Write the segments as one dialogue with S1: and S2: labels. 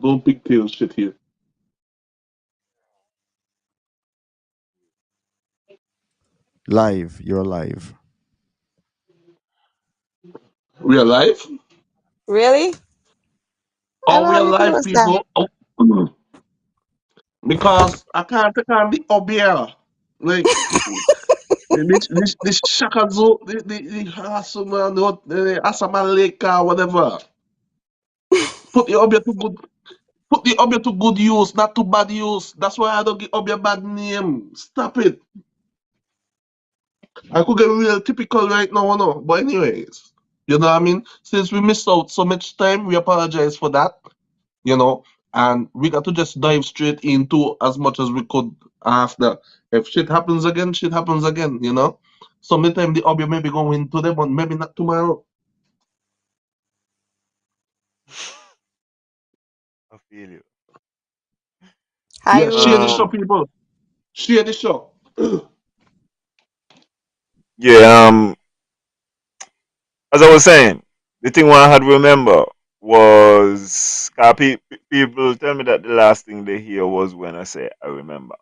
S1: Don't pigtail shit here.
S2: Live, you're live.
S1: We are live?
S3: Really?
S1: Oh, we are
S3: Everybody
S1: live,
S3: close down.
S1: people. Oh, because I can't take on the Obia. Like, this Shaka Zulu, the Asuma, the Asama Leka, whatever. Put the Obia to good. Put the Obia to good use, not to bad use. That's why I don't give Obia bad name. Stop it. I could get real typical right now, no. But anyways, you know what I mean? Since we missed out so much time, we apologize for that. You know, and we got to just dive straight into as much as we could after. If shit happens again, shit happens again, you know. Sometime the obby maybe go win today, but maybe not tomorrow.
S4: I feel you.
S3: Hi,
S1: Yeah, share the show,
S3: Rudy.
S4: Um,
S1: people. Share the show.
S4: yeah. As I was saying, the thing one I had remember was 'cause people tell me that the last thing they hear was when I say I remember.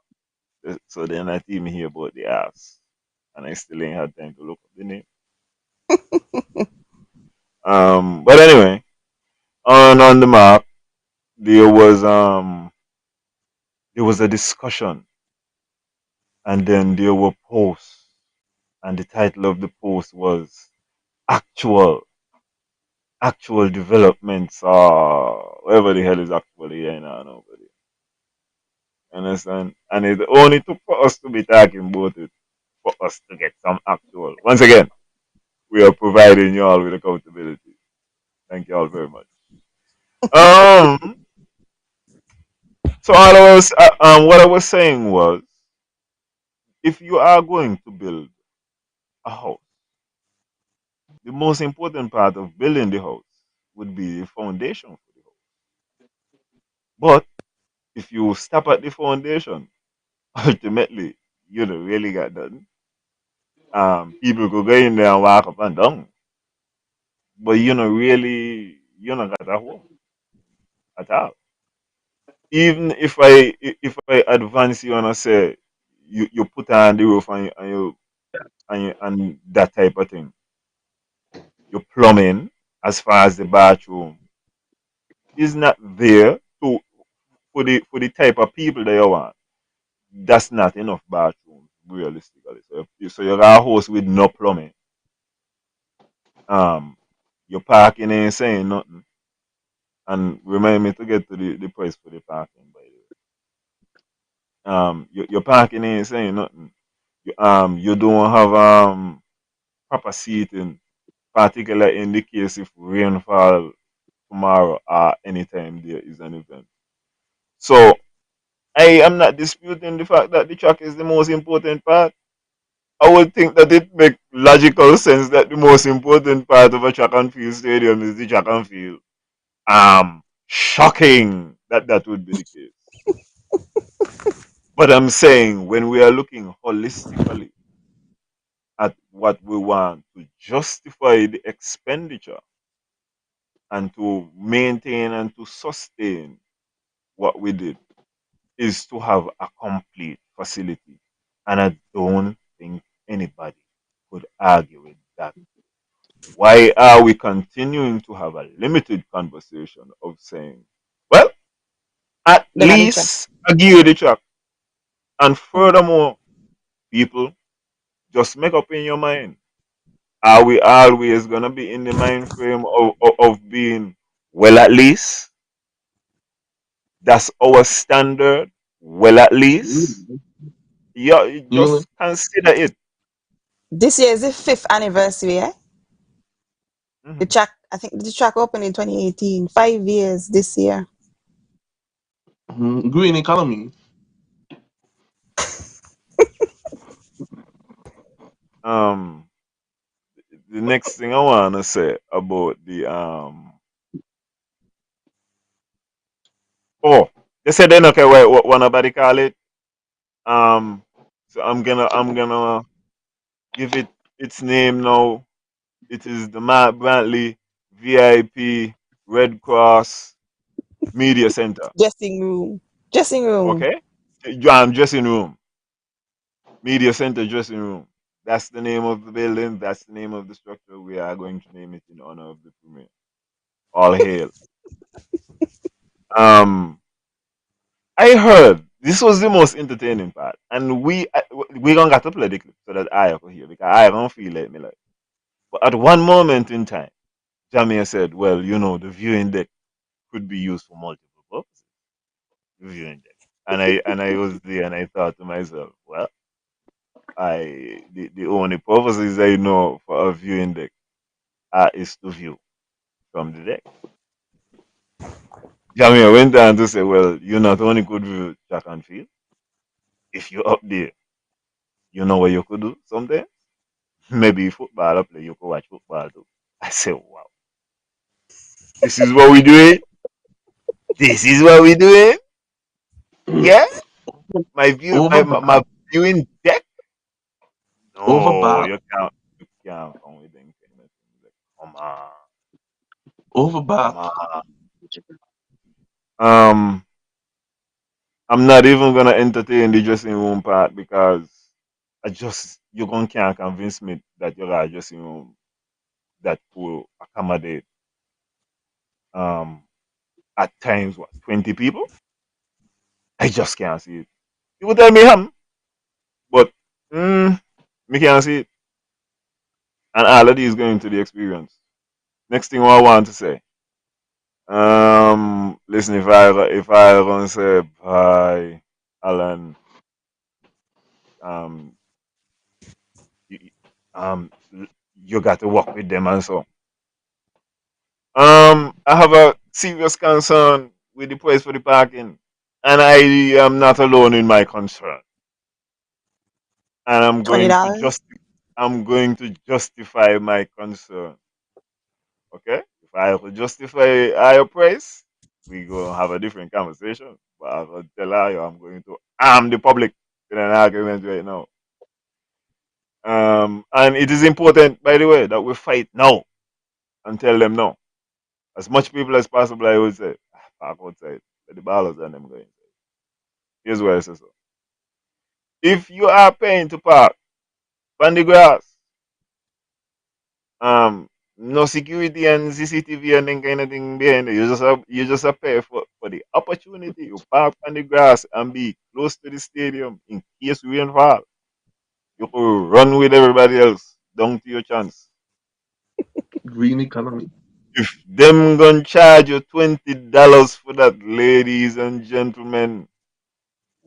S4: So then I even hear about the ass, and I still ain't had time to look up the name. But anyway, on the map there was a discussion, and then there were posts, and the title of the post was actual developments, whatever the hell is actually here now, nobody understand. And it only took for us to be talking about it for us to get some actual. Once again, we are providing you all with accountability. Thank you all very much. Um, so what I was saying was, if you are going to build a house, the most important part of building the house would be the foundation for the house. But if you stop at the foundation, ultimately you don't really got done. People could go in there and walk up and down, but you know got a home at all. Even if I advance you and I say you put on the roof and that type of thing, your plumbing as far as the bathroom is not there to for the type of people that you want. That's not enough bathrooms realistically. So you got a house with no plumbing. Um, your parking ain't saying nothing. And remind me to get to the price for the parking, by the way. Your parking ain't saying nothing. You don't have proper seating, particularly in the case if rainfall tomorrow or anytime there is an event. So I am not disputing the fact that the track is the most important part. I would think that it makes logical sense that the most important part of a track and field stadium is the track and field. Shocking that that would be the case. But I'm saying when we are looking holistically at what we want to justify the expenditure and to maintain and to sustain what we did is to have a complete facility. And I don't think anybody could argue with that. Why are we continuing to have a limited conversation of saying, well, at
S3: Them at the track.
S4: least a gear the track? And furthermore, people, just make up in your mind. Are we always gonna be in the mind frame of being, well, at least that's our standard? Well, at least,
S1: Really?
S4: yeah, you
S1: Really?
S4: just consider it.
S3: This year is the fifth anniversary, eh? The
S4: Mhm.
S3: track, I think the track opened in 2018. 5 years this year.
S1: Green economy.
S4: Um, the next thing I wanna say about the oh, they said they don't care what nobody call it. Um, so I'm gonna give it its name now. It is the Matt Brantley VIP, Red Cross, Media Center.
S3: Dressing room. Dressing room.
S4: Okay? Dressing room. Media Center dressing room. That's the name of the building. That's the name of the structure. We are going to name it in honor of the premier. All hail. Um, I heard this was the most entertaining part, and we gonna got to play the clip so that I could hear because I don't feel like me like. But at one moment in time, Jamia said, "Well, the viewing deck could be used for multiple purposes. The viewing deck." And I was there, and I thought to myself, well, the only purposes I know for a viewing deck is to view from the deck. Jamia went on to say, well, you not only could view track and field, if you're up there, you know what you could do sometimes? Maybe football up there, you could watch football too. I said, wow, this is what we doing? This is what we doing? Yeah? My view, my, my,
S1: Overbad.
S4: my viewing deck? No,
S1: Overbad.
S4: you can't come with them kind of things. Like, come on, come
S1: Overbad.
S4: on. Um, I'm not even gonna entertain the dressing room part because you gonna can't convince me that you're a dressing room that will accommodate um at times 20 people. I just can't see it. You would tell me but me can't see it. And all of these going to the experience. Next thing I want to say. Listen, if I gonna say bye, Alan, um, you, um, you got to work with them and so. I have a serious concern with the price for the parking, and I am not alone in my concern. And
S3: $20.
S4: I'm going to justify my concern. Okay, if I have to justify higher price, we go have a different conversation. But I will tell you, I'm going to arm the public in an argument right now. And it is important, by the way, that we fight now and tell them no. As much people as possible, I would say, park outside. Let the ballers and them go inside. Here's what I say so. If you are paying to park on the grass, um, no security and CCTV and then kind of thing behind it. You just have pay for the opportunity. You park on the grass and be close to the stadium in case rain fall. You could run with everybody else down to your chance.
S1: Green economy.
S4: If them gonna charge you $20 for that, ladies and gentlemen,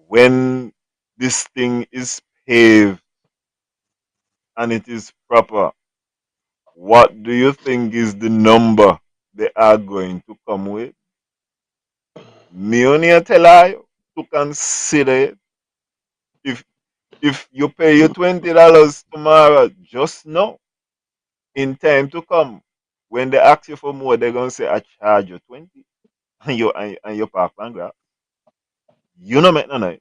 S4: when this thing is paved and it is proper, what do you think is the number they are going to come with? Me only tell you to consider it. If if you pay your $20 tomorrow, just know in time to come, when they ask you for more, they're gonna say I charge you 20 and you park and grab. You know make no noise.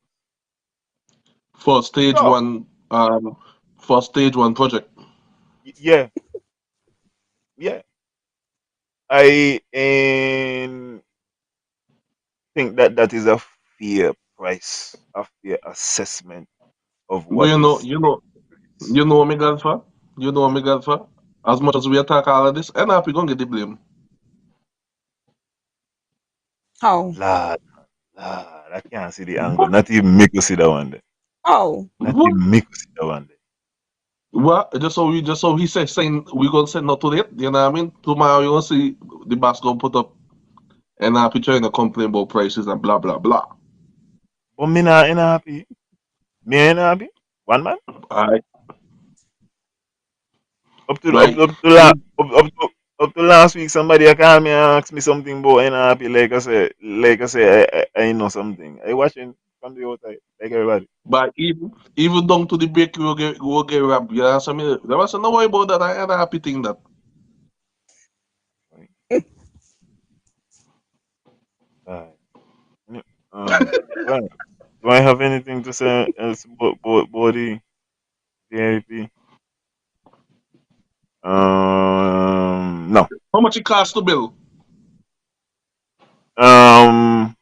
S1: For stage
S4: So
S1: one, for stage one project.
S4: yeah, yeah. I think that is a fair price, a fair assessment of
S1: But
S4: what is taking place.
S1: you know me, Godfa. You know me, Godfa. As much as we attack all of this, NRP gonna get the blame.
S3: Oh.
S4: Lord, Lord, I can't see the angle.
S1: What?
S4: Not even make you see that one there.
S3: Oh.
S4: Not
S1: What?
S4: even make you see that one there.
S1: What? Just so he said, saying we gonna say not to that. You know what I mean? Tomorrow you gonna see the boss gonna put up NRP trying to complain about prices and blah blah blah.
S4: But me not happy. Me ain't happy. One man.
S1: Alright,
S4: Up to up,
S1: like
S4: up to la, up to last week, somebody called me and asked me something about ain't happy. Like I say, I know something. I watching from the outside, like everybody.
S1: but even down to the break you will get robbed. You know what I mean? There was no worry about that. I had a happy thing that
S4: Alright. Well, do I have anything to say else about the VIP? No.
S1: how much much it costs to build?
S4: Um,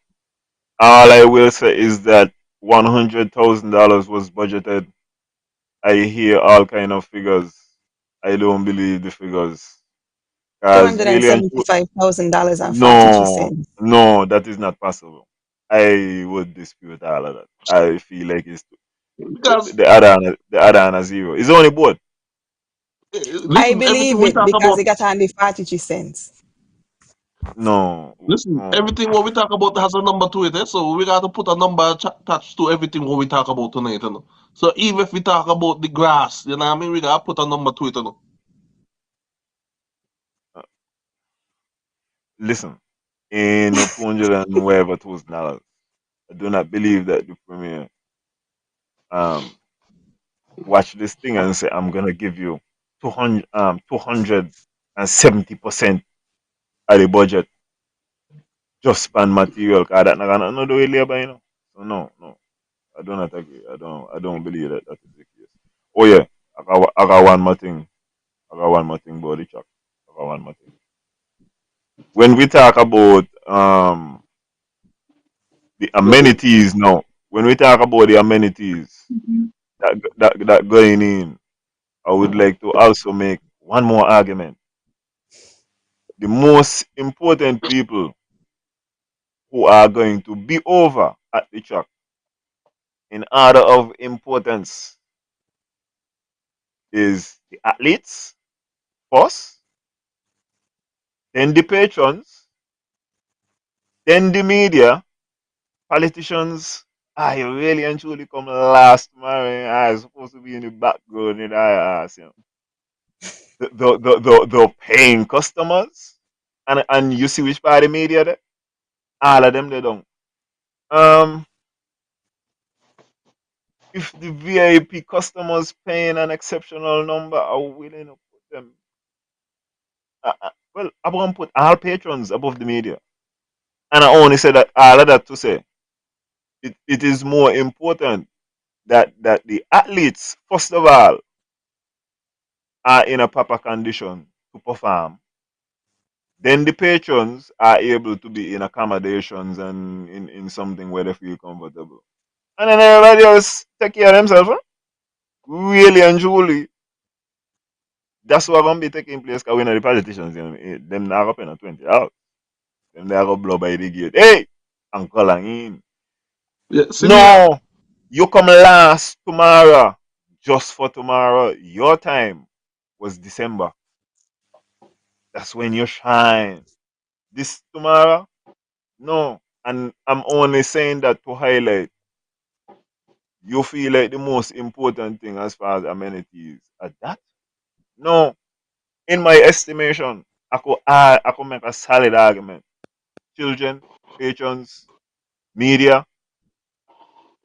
S4: all I will say is that $100,000 was budgeted. I hear all kind of figures. I don't believe the figures. Cause really and
S3: $275,000 and 42
S4: no,
S3: cents.
S4: no, that is not possible. I would dispute all of that. I feel like it's
S1: Because
S4: the other on a zero. It's only both.
S3: I
S1: listen, everything
S3: believe
S1: we
S3: it
S1: talk
S3: because
S1: about.
S3: it got only 42 cents.
S4: No,
S1: Listen,
S4: no.
S1: everything what we talk about has a number to it, eh? So we got to put a number attached to everything what we talk about tonight, you know. So even if we talk about the grass, you know what I mean, we got to put a number to it, you know.
S4: Uh, Listen, in no $200,000. I do not believe that the premier um watch this thing and say I'm gonna give you 270% of the budget just spend material cause that not gonna no do with labor, you know. So no, no. I do not agree. I don't believe that that is the case. Oh yeah, I got one more thing. I got one more thing about the truck. I got one more thing. When we talk about the amenities now, when we talk about the amenities that going in, I would like to also make one more argument. The most important people who are going to be over at the track in order of importance is the athletes first, then the patrons, then the media, politicians. I really and truly come last, man. I supposed to be in the background in I ask, you know. The paying customers, and you see which part of the media there? All of them they don't. Um, if the VIP customers paying an exceptional number are willing to put them, well, I'm gonna put all patrons above the media, and I only say that all of that to say it is more important that the athletes first of all are in a proper condition to perform. Then the patrons are able to be in accommodations and in something where they feel comfortable. And then everybody else take care of themselves. Huh? Really and truly, that's what gonna be taking place because we know the politicians, you know, them not up in a 20 out. Them they are gonna blow by the gate. Hey, I'm calling in.
S1: Yeah, see me,
S4: No, you come last tomorrow. Just for tomorrow. Your time was December. That's when you shine. This tomorrow? No. And I'm only saying that to highlight you feel like the most important thing as far as amenities are that? No. In my estimation, I could make a solid argument. Children, patrons, media,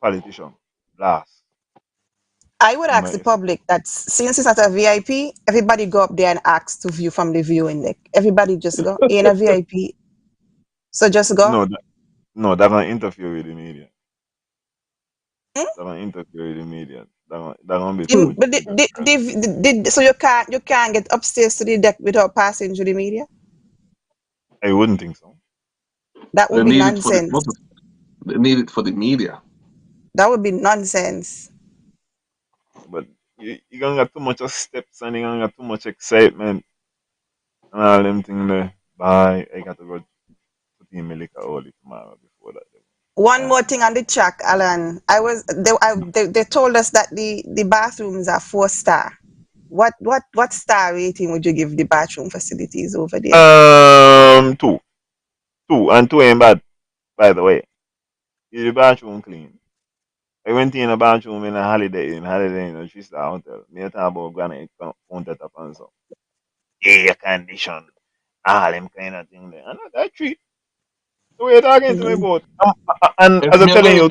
S4: politician. Last.
S3: I would
S4: In
S3: ask
S4: my
S3: the
S4: estimation.
S3: public that since it's at a VIP, everybody go up there and ask to view from the viewing deck. Everybody just go in a VIP. So just go.
S4: No, no, that gonna interfere with the media.
S3: Hmm?
S4: That gonna interfere with the media. That gonna be too much
S3: But
S4: interference.
S3: so you can't get upstairs to the deck without passing through the media.
S4: I wouldn't think so.
S3: That
S1: they
S3: would be
S1: need it for the
S3: nonsense.
S1: purpose. They need it for the media.
S3: That would be nonsense.
S4: But you gonna get too much of steps and you gonna get too much excitement and all them things there. Bye. I got to go to Team Melika early tomorrow before that.
S3: One
S4: Can't
S3: more
S4: see
S3: thing
S4: my
S3: on the track, Alan. They told us that the bathrooms are 4 star. What star rating would you give the bathroom facilities over there?
S4: two. Two. And two ain't bad, by the way. Is the bathroom clean? I went in a bathroom in a holiday in a 3-star hotel. Me talk about granite counter top and so. Air condition. All them kind of thing there. And that treat. So you're talking to me
S3: Mhm.
S4: about. And
S1: If
S4: as I'm
S1: me are
S4: telling
S1: going,
S4: you,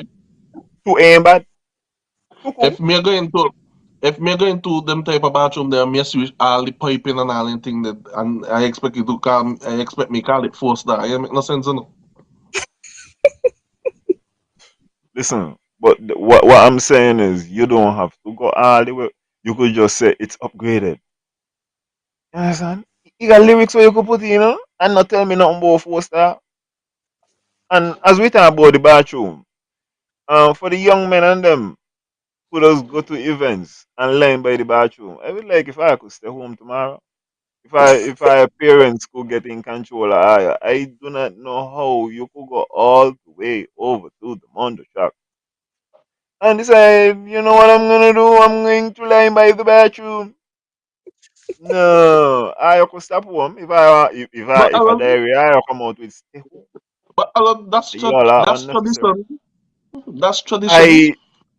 S4: two ain't bad. Two cool.
S1: if me are going to, if me are going to them type of bathroom there, me switch all the piping and all the thing that, and I expect you to call, I expect me call it 4 star. It make no sense, you know.
S4: Listen, but what I'm saying is you don't have to go all the way. You could just say it's upgraded. You understand? You got lyrics where you could put in, and not tell me nothing about 4 star. And as we talk about the bathroom, for the young men and them who just go to events and learn by the bathroom, I would like if I could stay home tomorrow. If our parents could get in control of I do not know how you could go all the way over to the Mondo shop and decide, you know what I'm gonna do? I'm going to lie by the bathroom. No, I could stop home
S1: But
S4: if I
S1: Alan,
S4: diarrhea, I come out with stay home.
S1: but Alan,
S4: Y'all are
S1: that's
S4: unnecessary.
S1: tradition. That's tradition.
S4: I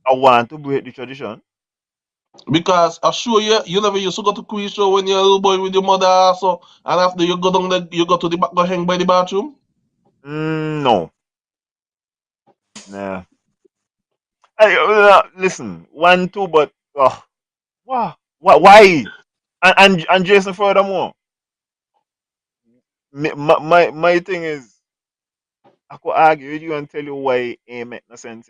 S4: I want to break the tradition.
S1: Because I assure you, you never used to go to quiz show when you're a little boy with your mother, so and after you go down there, you go to the back, go hang by the bathroom.
S4: No, nah. Listen, 1, 2, but wow, why? And Jason, furthermore, my thing is, I could argue with you and tell you why it ain't make no sense.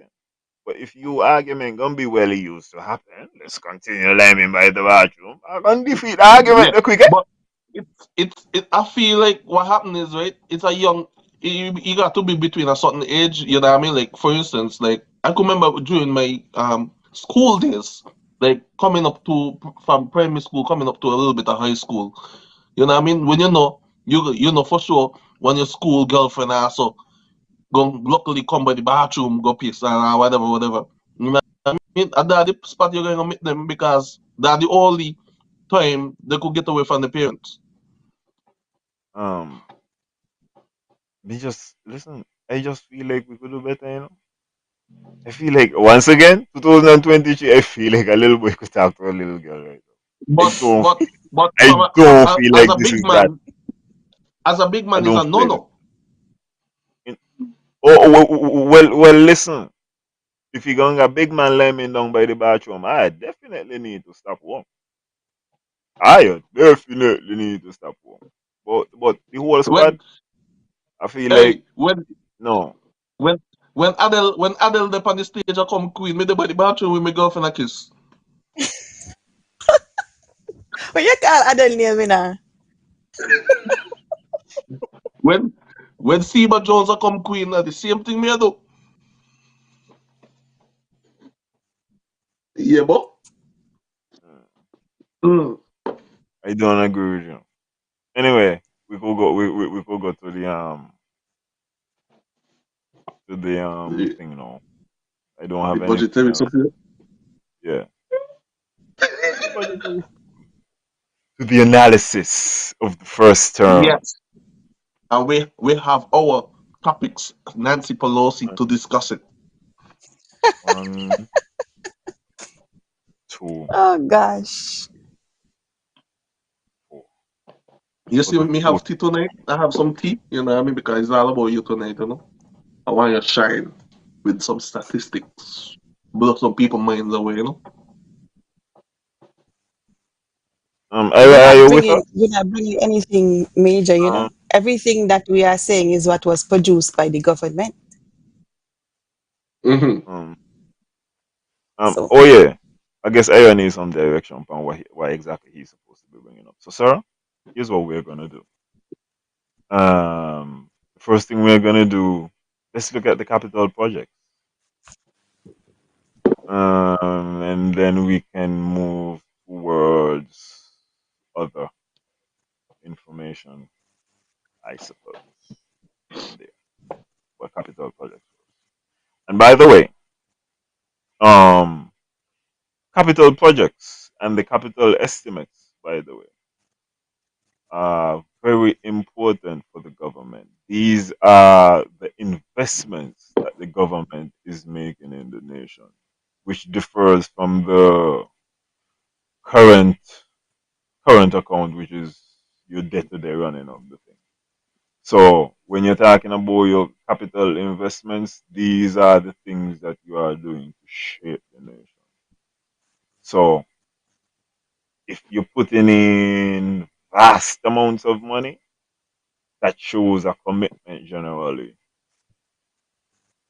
S4: But if you argument gonna be well used to happen, let's continue liming by the bathroom. I'm gonna defeat the
S1: Yeah,
S4: argument the quicker.
S1: but I feel like what happened is right. It's a young. You got to be between a certain age. You know what I mean? Like for instance, like I could remember during my school days, like coming up to from primary school, coming up to a little bit of high school. You know what I mean? When you know for sure when your school girlfriend also go luckily come by the bathroom, go piss and whatever, whatever. You know what I mean? And that the spot you're gonna meet them because that the only time they could get away from the parents.
S4: Um, me just listen. I just feel like we could do better. I feel like once again, 2023. I feel like a little boy could talk to a little girl right now.
S1: But but but
S4: I don't feel
S1: as
S4: like
S1: a
S4: this
S1: big
S4: is that.
S1: man, as a big
S4: I
S1: man is
S4: don't
S1: a
S4: feel
S1: no
S4: like this.
S1: no.
S4: Well, listen. If you're going to big man laying down by the bathroom, I definitely need to stop work. I definitely need to stop work. But the whole
S1: When
S4: squad, I feel like
S1: hey
S4: no.
S1: when when Adele up on the stage I come queen, me the by the bathroom with my girlfriend a kiss.
S3: What you call Adele name, you know?
S1: When Seba Jones a come queen, the same thing me I do. Yeah, but mm,
S4: I don't agree with you. Anyway, we could go to the
S1: the,
S4: thing now. I don't
S1: the
S4: have anything
S1: budgetary
S4: else.
S1: support.
S4: Yeah. The budgetary to the analysis of the first term.
S1: Yes. And we have our topics, Nancy Pelosi, to discuss it.
S4: One, two,
S3: Oh gosh.
S4: four.
S1: You
S4: But
S1: see
S4: the
S1: me
S4: fourth
S1: have tea tonight? I have some tea, you know what I mean? Because it's all about you tonight, you know? I want you to shine with some statistics. Blow some people minds away, you know?
S4: are you with us?
S3: We're not bringing anything major, you
S4: Um,
S3: know. Everything that we are saying is what was produced by the government.
S1: Mm-hmm.
S4: um,
S3: So
S4: oh yeah. I guess Aaron needs some direction on what exactly he's supposed to be bringing up. So, Sarah, here's what we're gonna do. First thing we're gonna do, let's look at the capital project. And then we can move towards other information, I suppose, from there. What capital project? And by the way, um, capital projects and the capital estimates, by the way, are very important for the government. These are the investments that the government is making in the nation, which differs from the current current account, which is your day-to-day running of the thing. So when you're talking about your capital investments, these are the things that you are doing to shape the nation. So if you're putting in vast amounts of money, that shows a commitment generally.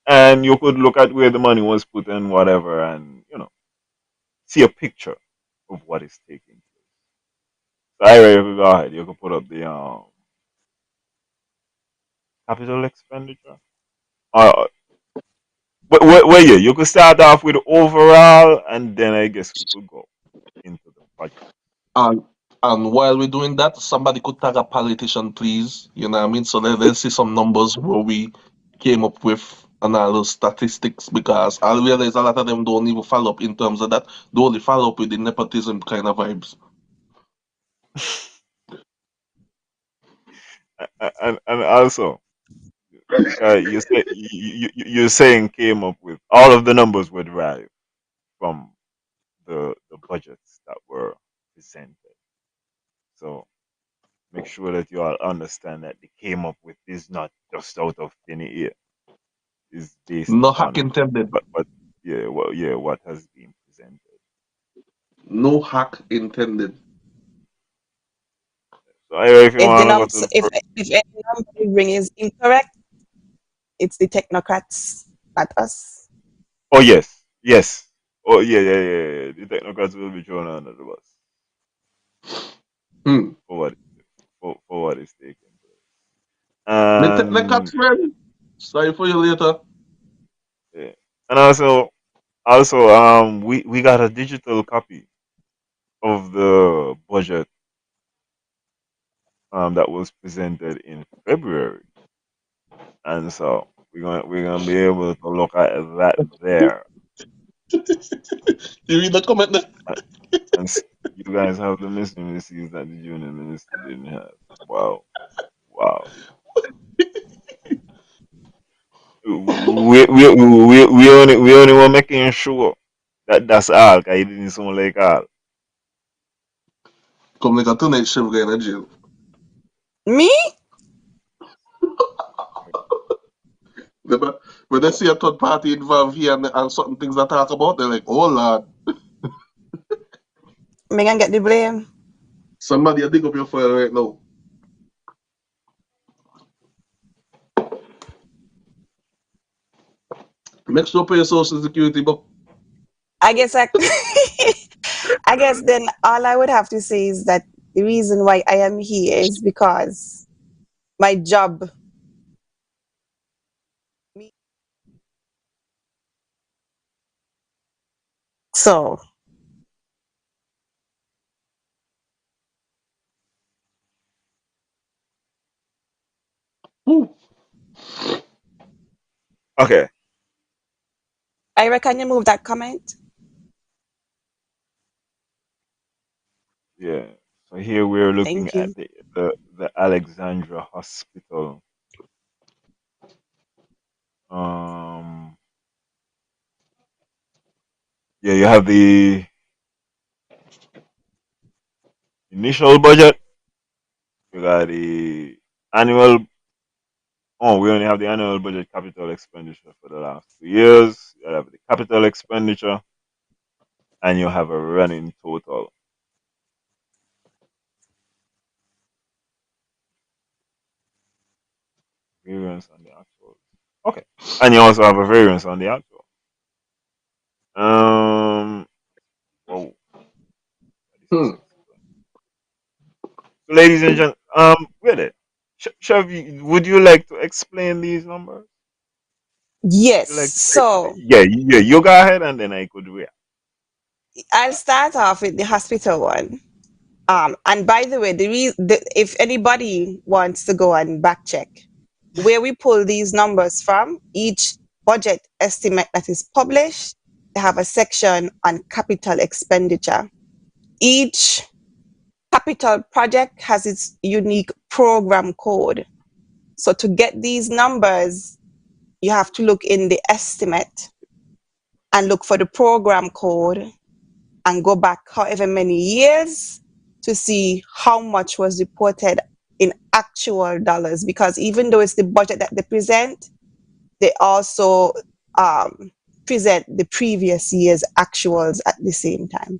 S4: And you could look at where the money was put and whatever and, see a picture of what is taking place. So anyway, you could go ahead. You could put up the capital expenditure. Uh, well, yeah, you could start off with overall, and then I guess we could go into the budget.
S1: And and while we're doing that, somebody could tag a politician, please. You know what I mean? So let's see some numbers where we came up with and all those statistics because I realize a lot of them don't even follow up in terms of that. They only follow up with the nepotism kind of vibes.
S4: And also, because you're saying came up with all of the numbers were derived from the budgets that were presented. So make sure that you all understand that they came up with is not just out of thin air. Is based
S1: No hack
S4: upon
S1: intended.
S4: what yeah, well, yeah, what has been presented.
S1: No hack intended.
S4: So anyway, if you
S3: If the
S4: want to go
S3: num
S4: to the
S3: if any number you bring is incorrect, it's the technocrats, not us.
S4: oh yes, oh yeah. The technocrats will be thrown under the bus
S1: Hmm.
S4: for what for what is taking place.
S1: Me technocrats
S4: And
S1: friend. Sorry for you later.
S4: yeah. And also we got a digital copy of the budget that was presented in February, and so we're gonna be able to look at that there.
S1: You read the comment there?
S4: Uh, and you guys have the missing receipts that the junior minister didn't have. Wow, wow. We only were making sure that that's all. Cause it didn't sound like all.
S1: Come like a tonight shift guy in a jail.
S3: Me?
S1: When they see a third party involved here and certain things that talk about, they're like, oh lord,
S3: Me gonna get the blame.
S1: somebody a dig up your file right now. Make sure pay your social security, but
S3: I guess I I guess then all I would have to say is that the reason why I am here is because my job. Me- So
S1: whew,
S4: Okay,
S3: I reckon you move that comment.
S4: yeah. So here we're looking
S3: Thank
S4: at
S3: you.
S4: the Alexandra Hospital. Um, yeah, you have the initial budget. You got the annual. Oh, we only have the annual budget capital expenditure for the last 2 years. You have the capital expenditure, and you have a running total variance on the actual. Okay, and you also have a variance on the actual. Oh, this is
S1: hmm.
S4: sexy. So, ladies and gentlemen, wait it. Shavi, would you like to explain these numbers? Would
S3: Yes.
S4: you like to
S3: So
S4: yeah, you go ahead and then I could react.
S3: I'll start off with the hospital one. And by the way, if anybody wants to go and back check where we pull these numbers from, each budget estimate that is published, they have a section on capital expenditure. Each capital project has its unique program code. So to get these numbers, you have to look in the estimate and look for the program code and go back however many years to see how much was reported in actual dollars. Because even though it's the budget that they present, they also um, present the previous year's actuals at the same time.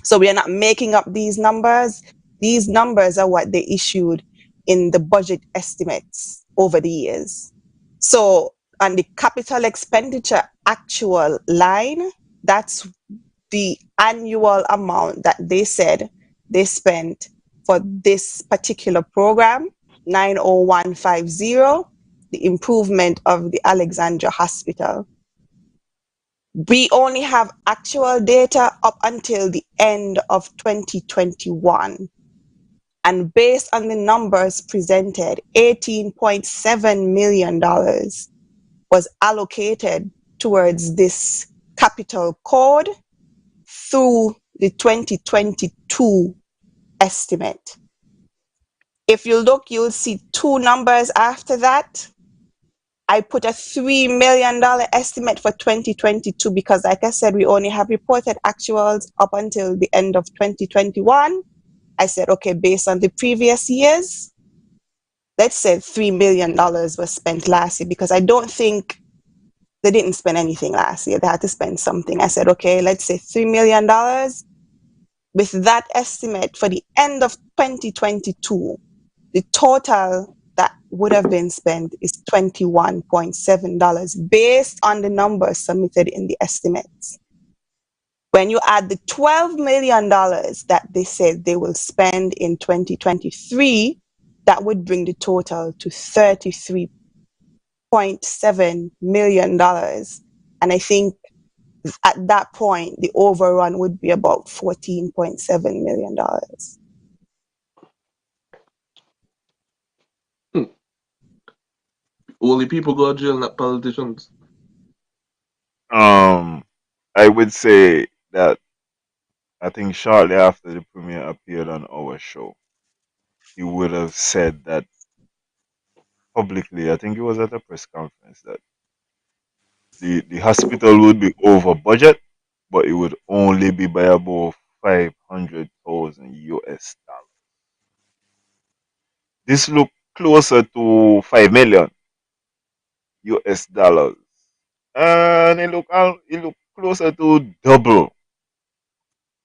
S3: So we are not making up these numbers. These numbers are what they issued in the budget estimates over the years. So on the capital expenditure actual line, that's the annual amount that they said they spent for this particular program, 90150, the improvement of the Alexandra Hospital. We only have actual data up until the end of 2021. And based on the numbers presented, $18.7 million was allocated towards this capital code through the 2022 estimate. If you look, you'll see two numbers after that. I put a $3 million estimate for 2022 because, like I said, we only have reported actuals up until the end of 2021. I said, okay, based on the previous years, let's say $3 million was spent last year, because I don't think they didn't spend anything last year. They had to spend something. I said, okay, let's say $3 million. With that estimate for the end of 2022, the total that would have been spent is $21.7 based on the numbers submitted in the estimates. When you add the $12 million that they said they will spend in 2023, that would bring the total to $33.7 million. And I think at that point, the overrun would be about $14.7 million.
S1: Only people go to jail, not politicians.
S4: I would say that I think shortly after the premier appeared on our show, he would have said that publicly. I think it was at a press conference that the hospital would be over budget, but it would only be by about 500,000 US dollars. This looked closer to 5 million US dollars, and it looked closer to double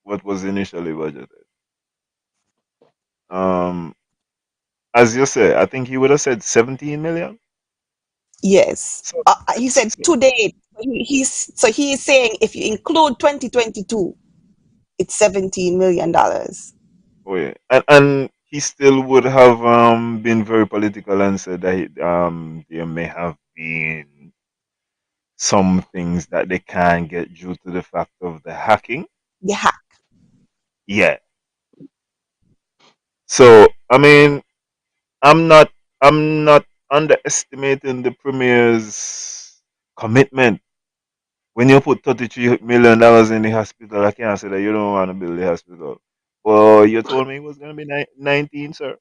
S4: what was initially budgeted. Um, as you say, I think he would have said 17 million.
S3: Yes.
S4: So,
S3: He said
S4: so
S3: to date. He's saying if you include 2022, it's $17 million.
S4: oh yeah, and he still would have been very political and said that there may have been some things that they can't get due to the fact of the hacking.
S3: Yeah.
S4: Yeah. So I mean, I'm not I'm not underestimating the premier's commitment. When you put $33 million in the hospital, I can't say that you don't want to build the hospital. Well, you told me it was gonna be 19, sir.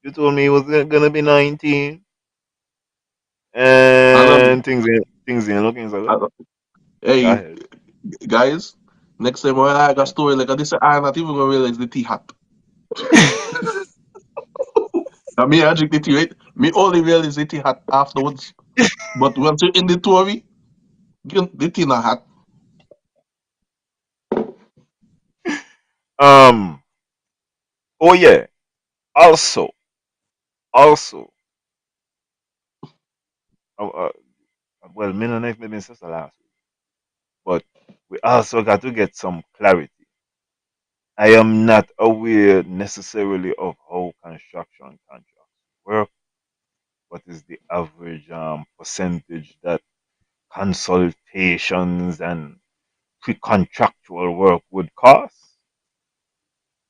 S4: You told me it was gonna be 19,
S1: And
S4: and things ain't looking so good.
S1: uh,
S4: Go
S1: hey,
S4: ahead.
S1: guys, next time I got a story like this, I'm not even gonna realize the tea hot. I mean, I drink the tea, right? Me only realize the tea hot afterwards. But once you're in the story, the tea not hot.
S4: um. Oh yeah. Also. Uh, uh, well, me and Nick maybe since the last week, but we also got to get some clarity. I am not aware necessarily of how construction contracts work. What is the average percentage that consultations and pre-contractual work would cost?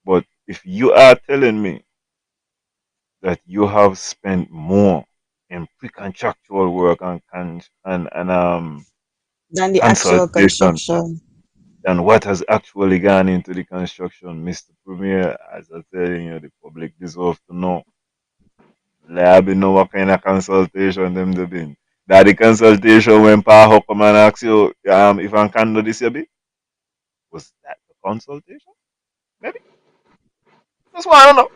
S4: But if you are telling me that you have spent more in pre-contractual work and
S3: Than the actual
S4: consultation
S3: construction.
S4: than what has actually gone into the construction, Mr. Premier, as I'm telling you, the public deserve to know. Let me know what kind of consultation them they been. That the consultation when Paho come and ask you if I can do this, you be? Was that the consultation? Maybe. That's why I don't know.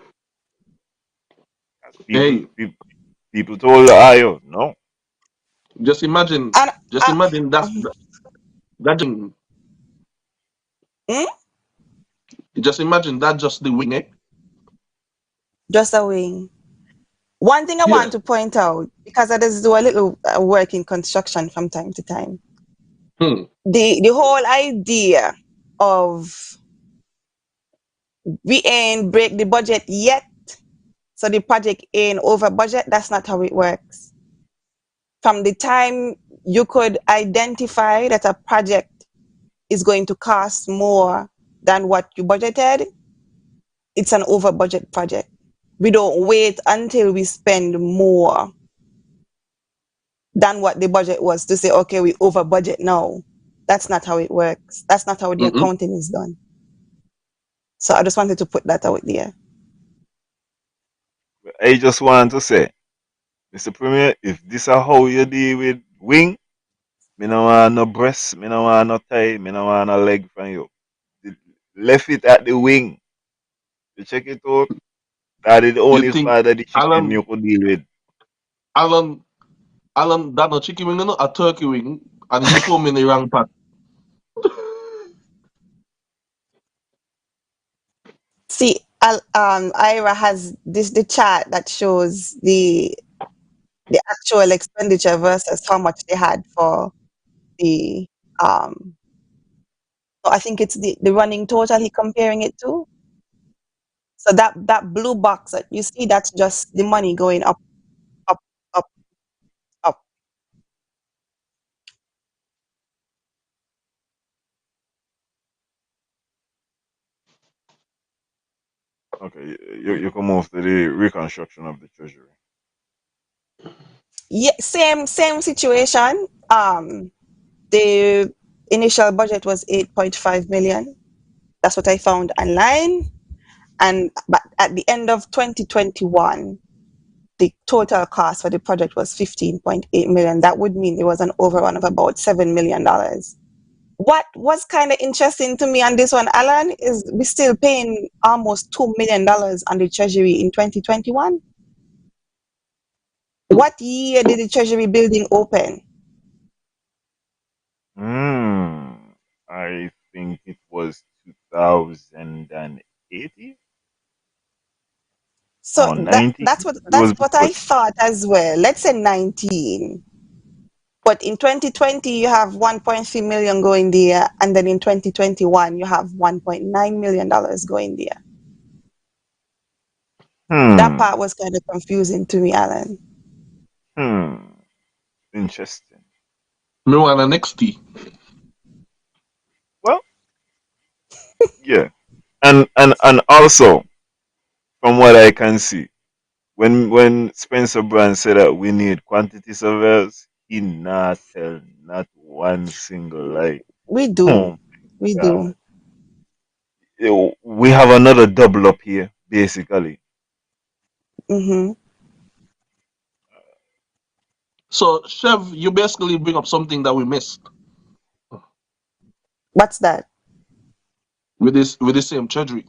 S4: 'Cause
S1: Hey,
S4: people told you, ah, yo, no.
S1: just imagine,
S3: And
S1: just imagine that just
S3: hmm?
S1: just imagine that just the wing, eh?
S3: Just a wing. One thing I
S1: Yeah.
S3: want to point out, because I just do a little work in construction from time to time,
S1: Hmm.
S3: the whole idea of We ain't break the budget yet, so the project ain't over budget. That's not how it works. From the time you could identify that a project is going to cost more than what you budgeted, it's an over budget project. We don't wait until we spend more than what the budget was to say, okay, we over budget now. That's not how it works. That's not how the
S1: Mm-mm.
S3: accounting is done. So I just wanted to put that out there.
S4: I just want to say, Mr. Premier, if this is how you deal with wing, me no want no breast, me no want no thigh, me no want no leg from you. Left it at the wing. You check it out. That is the
S1: You
S4: only
S1: think
S4: part of the chicken
S1: Alan
S4: you could deal with.
S1: Alan Alan that no chicken wing, no, a turkey wing, and he put me in the wrong pot.
S3: See, Ira has this the chart that shows the actual expenditure versus how much they had for the um I think it's the running total he comparing it to. So that blue box that you see, that's just the money going up, up, up, up.
S4: Okay, you can move to the reconstruction of the treasury.
S3: Yeah, same situation. The initial budget was 8.5 million. That's what I found online. And but at the end of 2021, the total cost for the project was 15.8 million. That would mean there was an overrun of about $7 million. What was kind of interesting to me on this one, Alan, is we're still paying almost $2 million on the treasury in 2021. What year did the treasury building open?
S4: Hmm. I think it was 2080
S3: So
S4: or
S3: that
S4: 90.
S3: that's what
S4: It was
S3: that's what
S4: before.
S3: I thought as well. Let's say 19. But in 2020 you have 1.3 million going there, and then in 2021 you have 1.9 million dollars going there. That
S4: Hmm.
S3: part was kind of confusing to me, Alan.
S4: Hmm. Interesting.
S1: Me want an XT.
S4: Well, yeah. And also, from what I can see, when Spencer Brand said that we need quantity surveyors, he not tell not one single lie.
S3: We do.
S4: Oh
S3: We
S4: my God.
S3: do.
S4: We have another double up here, basically.
S3: Hmm.
S1: So Chev, you basically bring up something that we missed
S3: What's that?
S1: with the same treasury.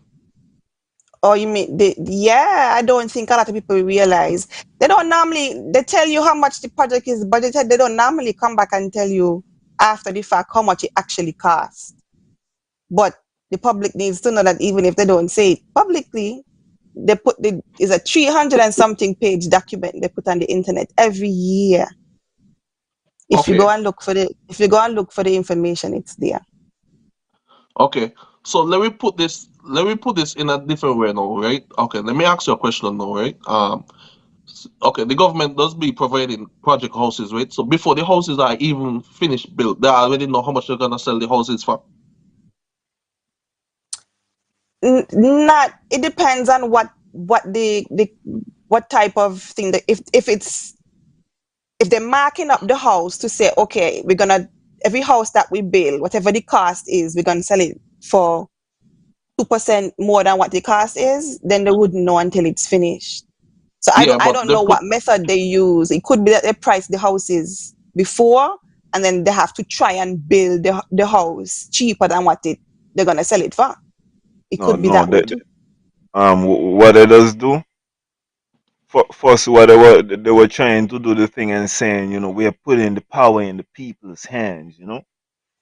S3: Oh, you mean yeah, I don't think a lot of people realize. They don't normally they tell you how much the project is budgeted. They don't normally come back and tell you after the fact how much it actually costs. But the public needs to know that even if they don't say it publicly, they put the is a 300 and something page document they put on the internet every year. If you
S1: Okay,
S3: go and look for the information, it's there.
S1: okay. So let me put this in a different way now, right? Okay, let me ask you a question now, right? Okay, the government does be providing project houses, right? So before the houses are even finished built, they already know how much they're gonna sell the houses for.
S3: Not it depends on what the what type of thing that if they're marking up the house to say, okay, we're gonna every house that we build, whatever the cost is, we're gonna sell it for 2% more than what the cost is, then they wouldn't know until it's finished. So I don't
S1: Yeah,
S3: I
S1: but
S3: don't
S1: they
S3: know
S1: put
S3: what method they use. It could be that they price the houses before, and then they have to try and build the house cheaper than what they're gonna sell it for. It
S4: No,
S3: could be
S4: no.
S3: that way too.
S4: What they does do first, what they were trying to do the thing and saying, we are putting the power in the people's hands.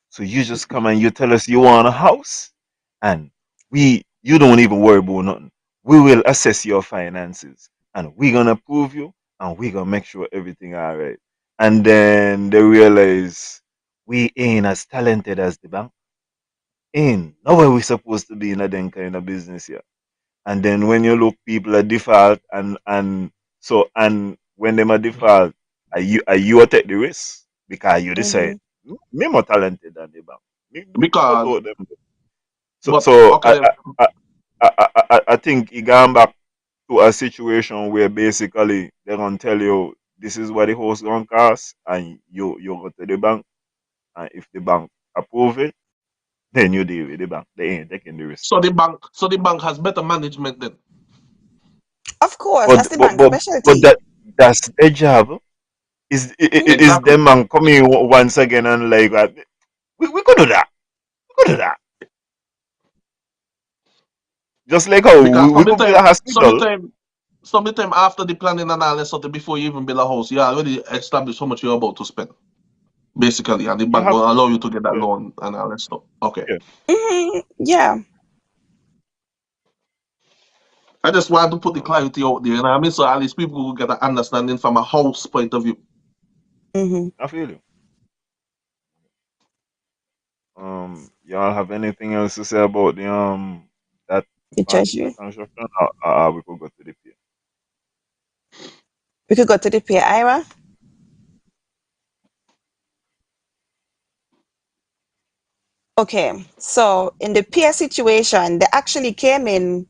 S4: So you just come and you tell us you want a house, and you don't even worry about nothing. We will assess your finances, and we're gonna prove you, and we're gonna make sure everything all right. And then they realize we ain't as talented as the bank. In nowhere we supposed to be in a then kind of business here. And then when you look, people are default, and when them are default, are you take the risk because you decide
S3: Mhm.
S4: me more talented than the bank. Me cut
S1: Because,
S4: out them. So
S1: but
S4: so
S1: okay,
S4: I think he gone back to a situation where basically they're gonna tell you this is what the house gonna cost, and you go to the bank, and if the bank approve it, then you deal with the bank. They ain't taking the risk.
S1: so the bank has better management then.
S3: Of course,
S4: But
S3: that's the
S4: but
S3: bank
S4: but but
S3: specialty.
S4: that's their job. Is
S3: Mhm.
S1: Exactly.
S4: them man coming once again and like we could do that. We could do that. Just like how
S1: Because
S4: we could build a hospital.
S1: sometime after the planning and all that sort of before you even build a house, you already established how much you're about to spend. Basically, and the
S4: You
S1: bank
S4: have
S1: gonna
S4: to.
S1: allow you to get that
S4: Yeah,
S1: loan and all that stuff. Okay.
S4: yeah.
S3: Mhm. Yeah.
S1: I just want to put the
S4: Um,
S1: clarity out there, you know what I mean? So at least people will get an understanding from a house point of view.
S3: Mhm.
S4: I feel you. Y'all have anything else to say about the that
S3: The
S4: part of
S3: treasury.
S4: construction? We could go to the pier.
S3: We could go to the peer Ira. Okay. So in the peer situation, they actually came in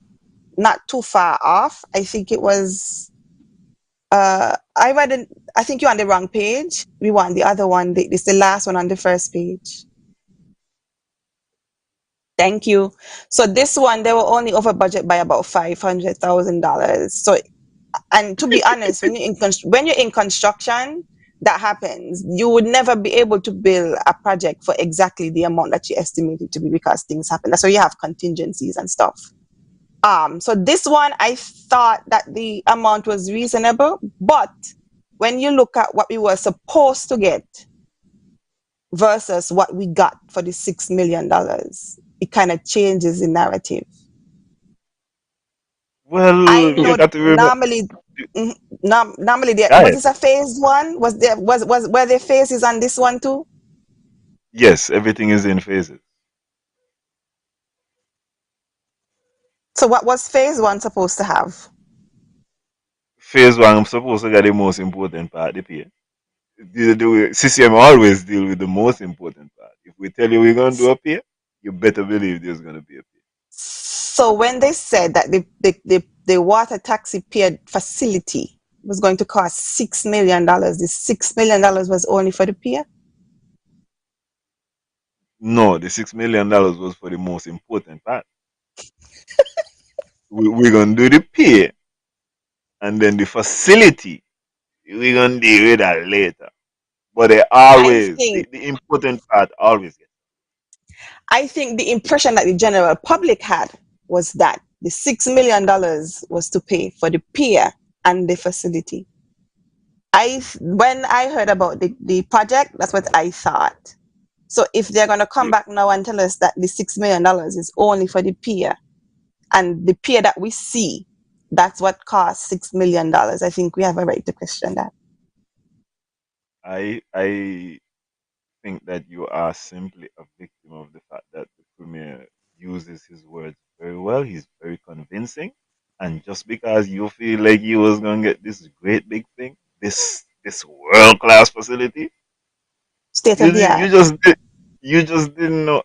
S3: not too far off. I think it was I read it, I think you're on the wrong page. We want the other one. This the last one on the first page. Thank you. So this one they were only over budget by about $500,000. So and to be honest, when you're in construction, that happens. You would never be able to build a project for exactly the amount that you estimate it to be because things happen. That's why you have contingencies and stuff. So this one, I thought that the amount was reasonable, but when you look at what we were supposed to get versus what we got for the $6 million, it kind of changes the narrative. I
S4: Well, you
S3: know
S4: got to remember.
S3: normally, mhm, normally there
S4: Yeah,
S3: was this a phase one? Was there was were there phases on this one too?
S4: yes, everything is in phases.
S3: So what was phase one supposed to have?
S4: Phase one, I'm supposed to get the most important part, the pier. CCM always deal with the most important part. If we tell you we're gonna do a pier, you better believe there's gonna be a pier.
S3: So when they said that the water taxi pier facility was going to cost $6 million, the $6 million was only for the pier?
S4: No, the $6 million was for the most important part. We're gonna do the pier, and then the facility we're gonna deal with that later. But they
S3: I
S4: always
S3: think
S4: the important part always gets.
S3: I think the impression that the general public had was that the $6 million was to pay for the pier and the facility. When I heard about the project, that's what I thought. So if they're gonna come
S4: Yeah,
S3: back now and tell us that the $6 million is only for the pier and the pier that we see, that's what costs $6 million, I think we have a right to question that.
S4: I think that you are simply a victim of the fact that the premier uses his words very well. He's very convincing, and just because you feel like you was gonna get this great big thing, this world class facility,
S3: State
S4: you
S3: of the
S4: you
S3: art.
S4: just you just didn't know.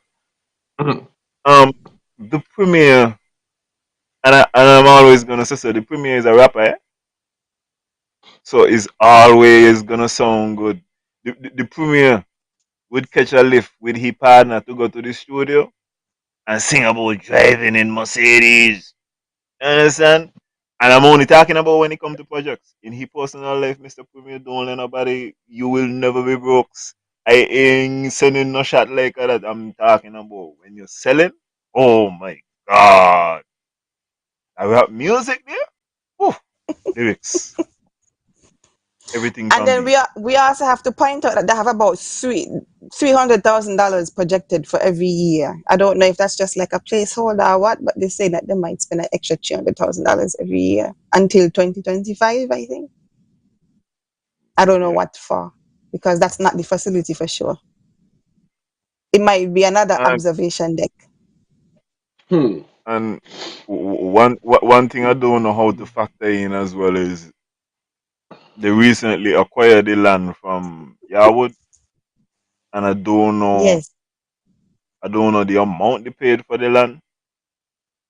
S1: Mhm.
S4: Um, the premier, and I'm always gonna say so. The premier is a rapper, eh? So it's always gonna sound good. The premier would catch a lift with his partner to go to the studio and sing about driving in Mercedes. You understand? And I'm only talking about when it comes to projects. In his personal life, Mr. Premier, don't let nobody, you will never be broke. I ain't sending no shot like that. I'm talking about when you're selling. Oh my God. I rap music there. Whew, lyrics. Everything
S3: And
S4: from
S3: then
S4: beat.
S3: we also have to point out that they have about $300,000 projected for every year. I don't know if that's just like a placeholder or what, but they say that they might spend an extra $300,000 every year until 2025, I think. I don't know
S4: Yeah.
S3: what for, because that's not the facility for sure. It might be another
S4: And
S3: observation deck.
S1: Hmm.
S4: And one thing I don't know how to factor in as well is they recently acquired the land from Yarwood, and
S3: Yes,
S4: I don't know the amount they paid for the land,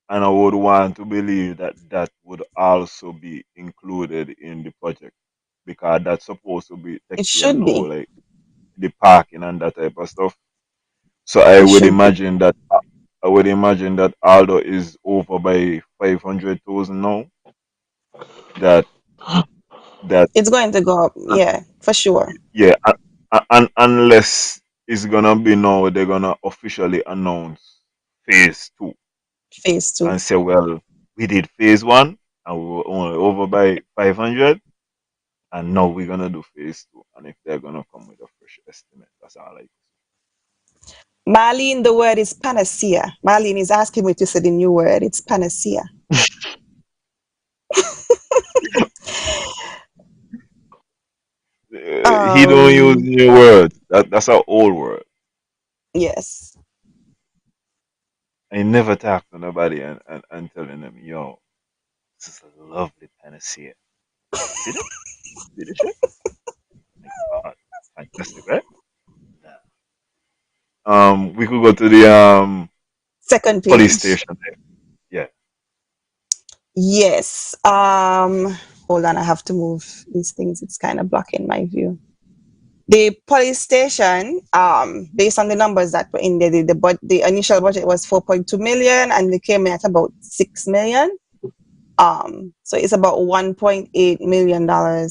S4: and I would want to believe that that would also be included in the project because that's supposed to be take
S3: it
S4: care
S3: should
S4: now,
S3: be.
S4: like the parking and that type of stuff. So
S3: It should be.
S4: I would imagine that Aldo is over by 500,000 now. That that
S3: It's going to go up. Yeah, for sure.
S4: yeah, and unless it's gonna be now, they're gonna officially announce phase two
S3: Phase two.
S4: and say, well, we did phase one and we were only over by 500, and now we're gonna do phase two. And if they're gonna come with a fresh estimate, that's all I
S3: Marlene, the word is panacea. Marlene is asking me to say the new word. It's panacea.
S4: He don't use
S3: Um,
S4: new words. That's an old word.
S3: yes.
S4: I never talk to nobody and telling them, yo, this is a lovely panacea. See that? See the shit? My God, fantastic, right? Nah. We could go to the
S3: Second
S4: police
S3: page.
S4: station there. Yeah.
S3: Yes. Hold on, I have to move these things. It's kind of blocking my view. The police station, based on the numbers that were in there, the initial budget was 4.2 million and they came in at about 6 million. So it's about $1.8 million.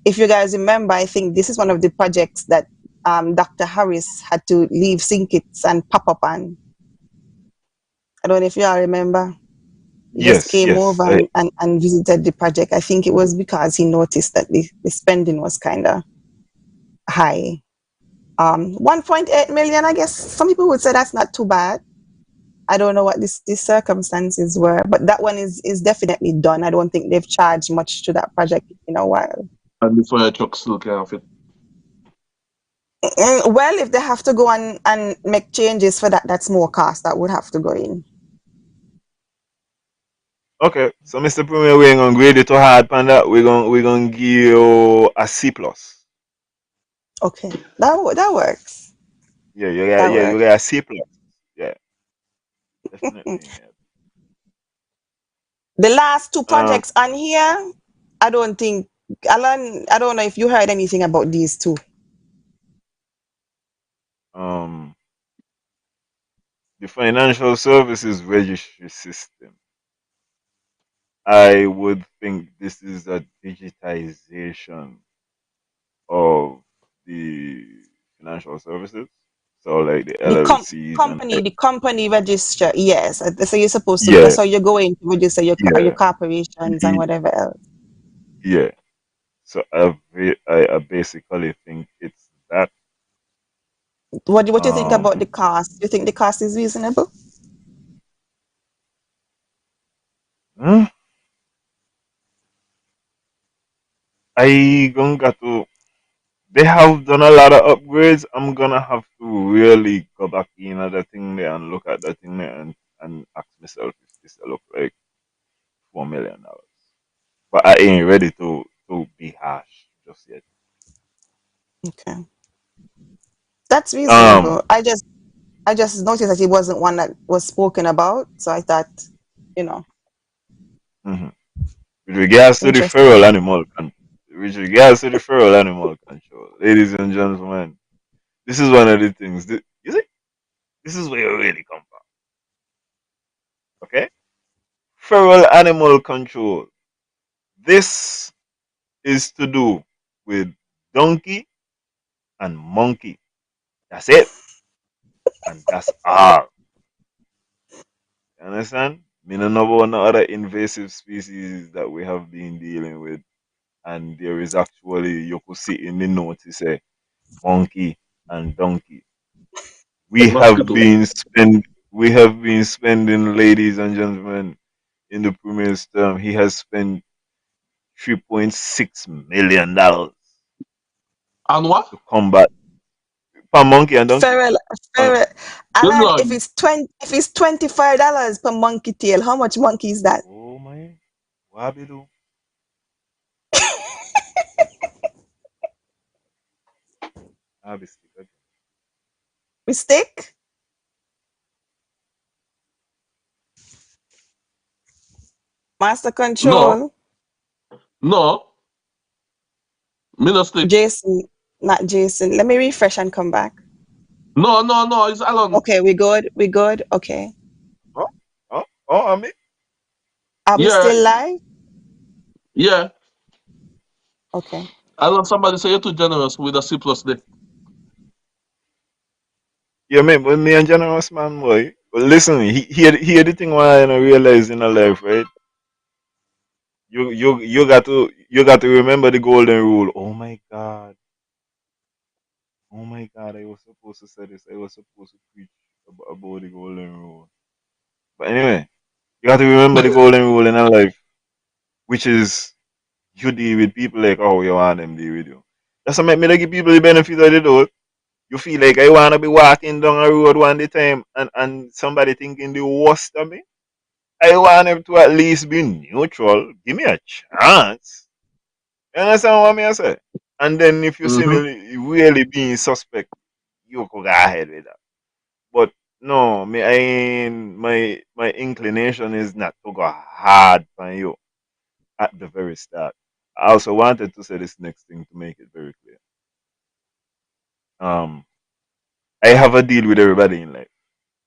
S3: If you guys remember, I think this is one of the projects that Dr. Harris had to leave St. Kitts and pop up on. I don't know if you all remember. He just
S4: Yes,
S3: came
S4: yes.
S3: over and visited the project. I think it was because he noticed that the spending was kind of high. 1.8 million, I guess some people would say that's not too bad. I don't know what these circumstances were, but that one is definitely done. I don't think they've charged much to that project in a while.
S1: And the fire truck still can't fit.
S3: Well, if they have to go and make changes for that, that's more cost that would have to go in.
S4: Okay. So Mr. Premier, we ain't gonna grade it too hard, Panda. We're gonna give you a C plus.
S3: Okay, that works. That
S4: You
S3: works.
S4: got a C plus. Yeah, definitely. Yeah.
S3: The last two
S4: Um
S3: projects on here, I don't think, Alan, I don't know if you heard anything about these two.
S4: um the financial services registry system. I would think this is a digitization of the financial services. So like the
S3: The
S4: LLCs and
S3: the company register, yes. So you're supposed to,
S4: yeah,
S3: that's how you're going to register your
S4: yeah,
S3: corporations and
S4: ye-
S3: whatever else.
S4: yeah. So I basically think it's that.
S3: What do you think about the
S4: Um,
S3: cost? Do you think the cost is reasonable?
S4: hmm, I gonna got to. They have done a lot of upgrades. I'm gonna have to really go back in at the thing there and look at the thing there and ask myself if this look like $4 million. But I ain't ready to be harsh just yet.
S3: Okay. That's
S4: Um,
S3: reasonable. I just noticed that it wasn't one that was spoken about, so I thought, you know,
S4: mhm. With regards to the
S3: interesting.
S4: with regards to the feral animal control, ladies and gentlemen, this is one of the things. You see, this is where you really come from. Okay, feral animal control. This is to do with donkey and monkey. That's it, and that's all. You understand? Me no know about no other invasive species that we have been dealing with, and there is actually you could see in the notice say monkey and donkey. We have
S1: Mosquito.
S4: been spend we have been spending, ladies and gentlemen, in the premier's term. He has spent $3.6 million
S1: And what?
S4: to combat per monkey and donkey.
S3: Feral,
S4: Uh,
S3: feral.
S1: Good
S3: Alan,
S1: Lord.
S3: if it's $25 per monkey tail, how much monkey is that?
S4: oh my, what we do? I be stick again.
S3: Mistake? Master
S1: No,
S3: control.
S1: no, me no stick.
S3: Jason, not Jason. Let me refresh and come back.
S1: No, no, no, it's Alan.
S3: Okay, we good. We good. Okay.
S4: Oh, I mean,
S3: Are we
S1: Yeah,
S3: still live?
S1: yeah.
S3: Okay.
S1: Alan, somebody say you're too generous with a C plus D.
S4: yeah, man, when me and generous man boy. But listen, here the thing why I don't realize in a life, right? You got to remember the golden rule. Oh my God, I was supposed to say this. I was supposed to preach about the golden rule. But anyway, you got to remember the golden rule in our life, which is you deal with people like how you want them deal with you. That's what make me like give people the benefit of the doubt. You feel like I wanna be walking down a road one day time and somebody thinking the worst of me. I want them to at least be neutral. Give me a chance. You understand what I say? And then if you see
S1: Mm-hmm.
S4: me really being suspect, you could go ahead with that. But no, me I ain't, my inclination is not to go hard on you at the very start. I also wanted to say this next thing to make it very clear. Um, I have a deal with everybody in life,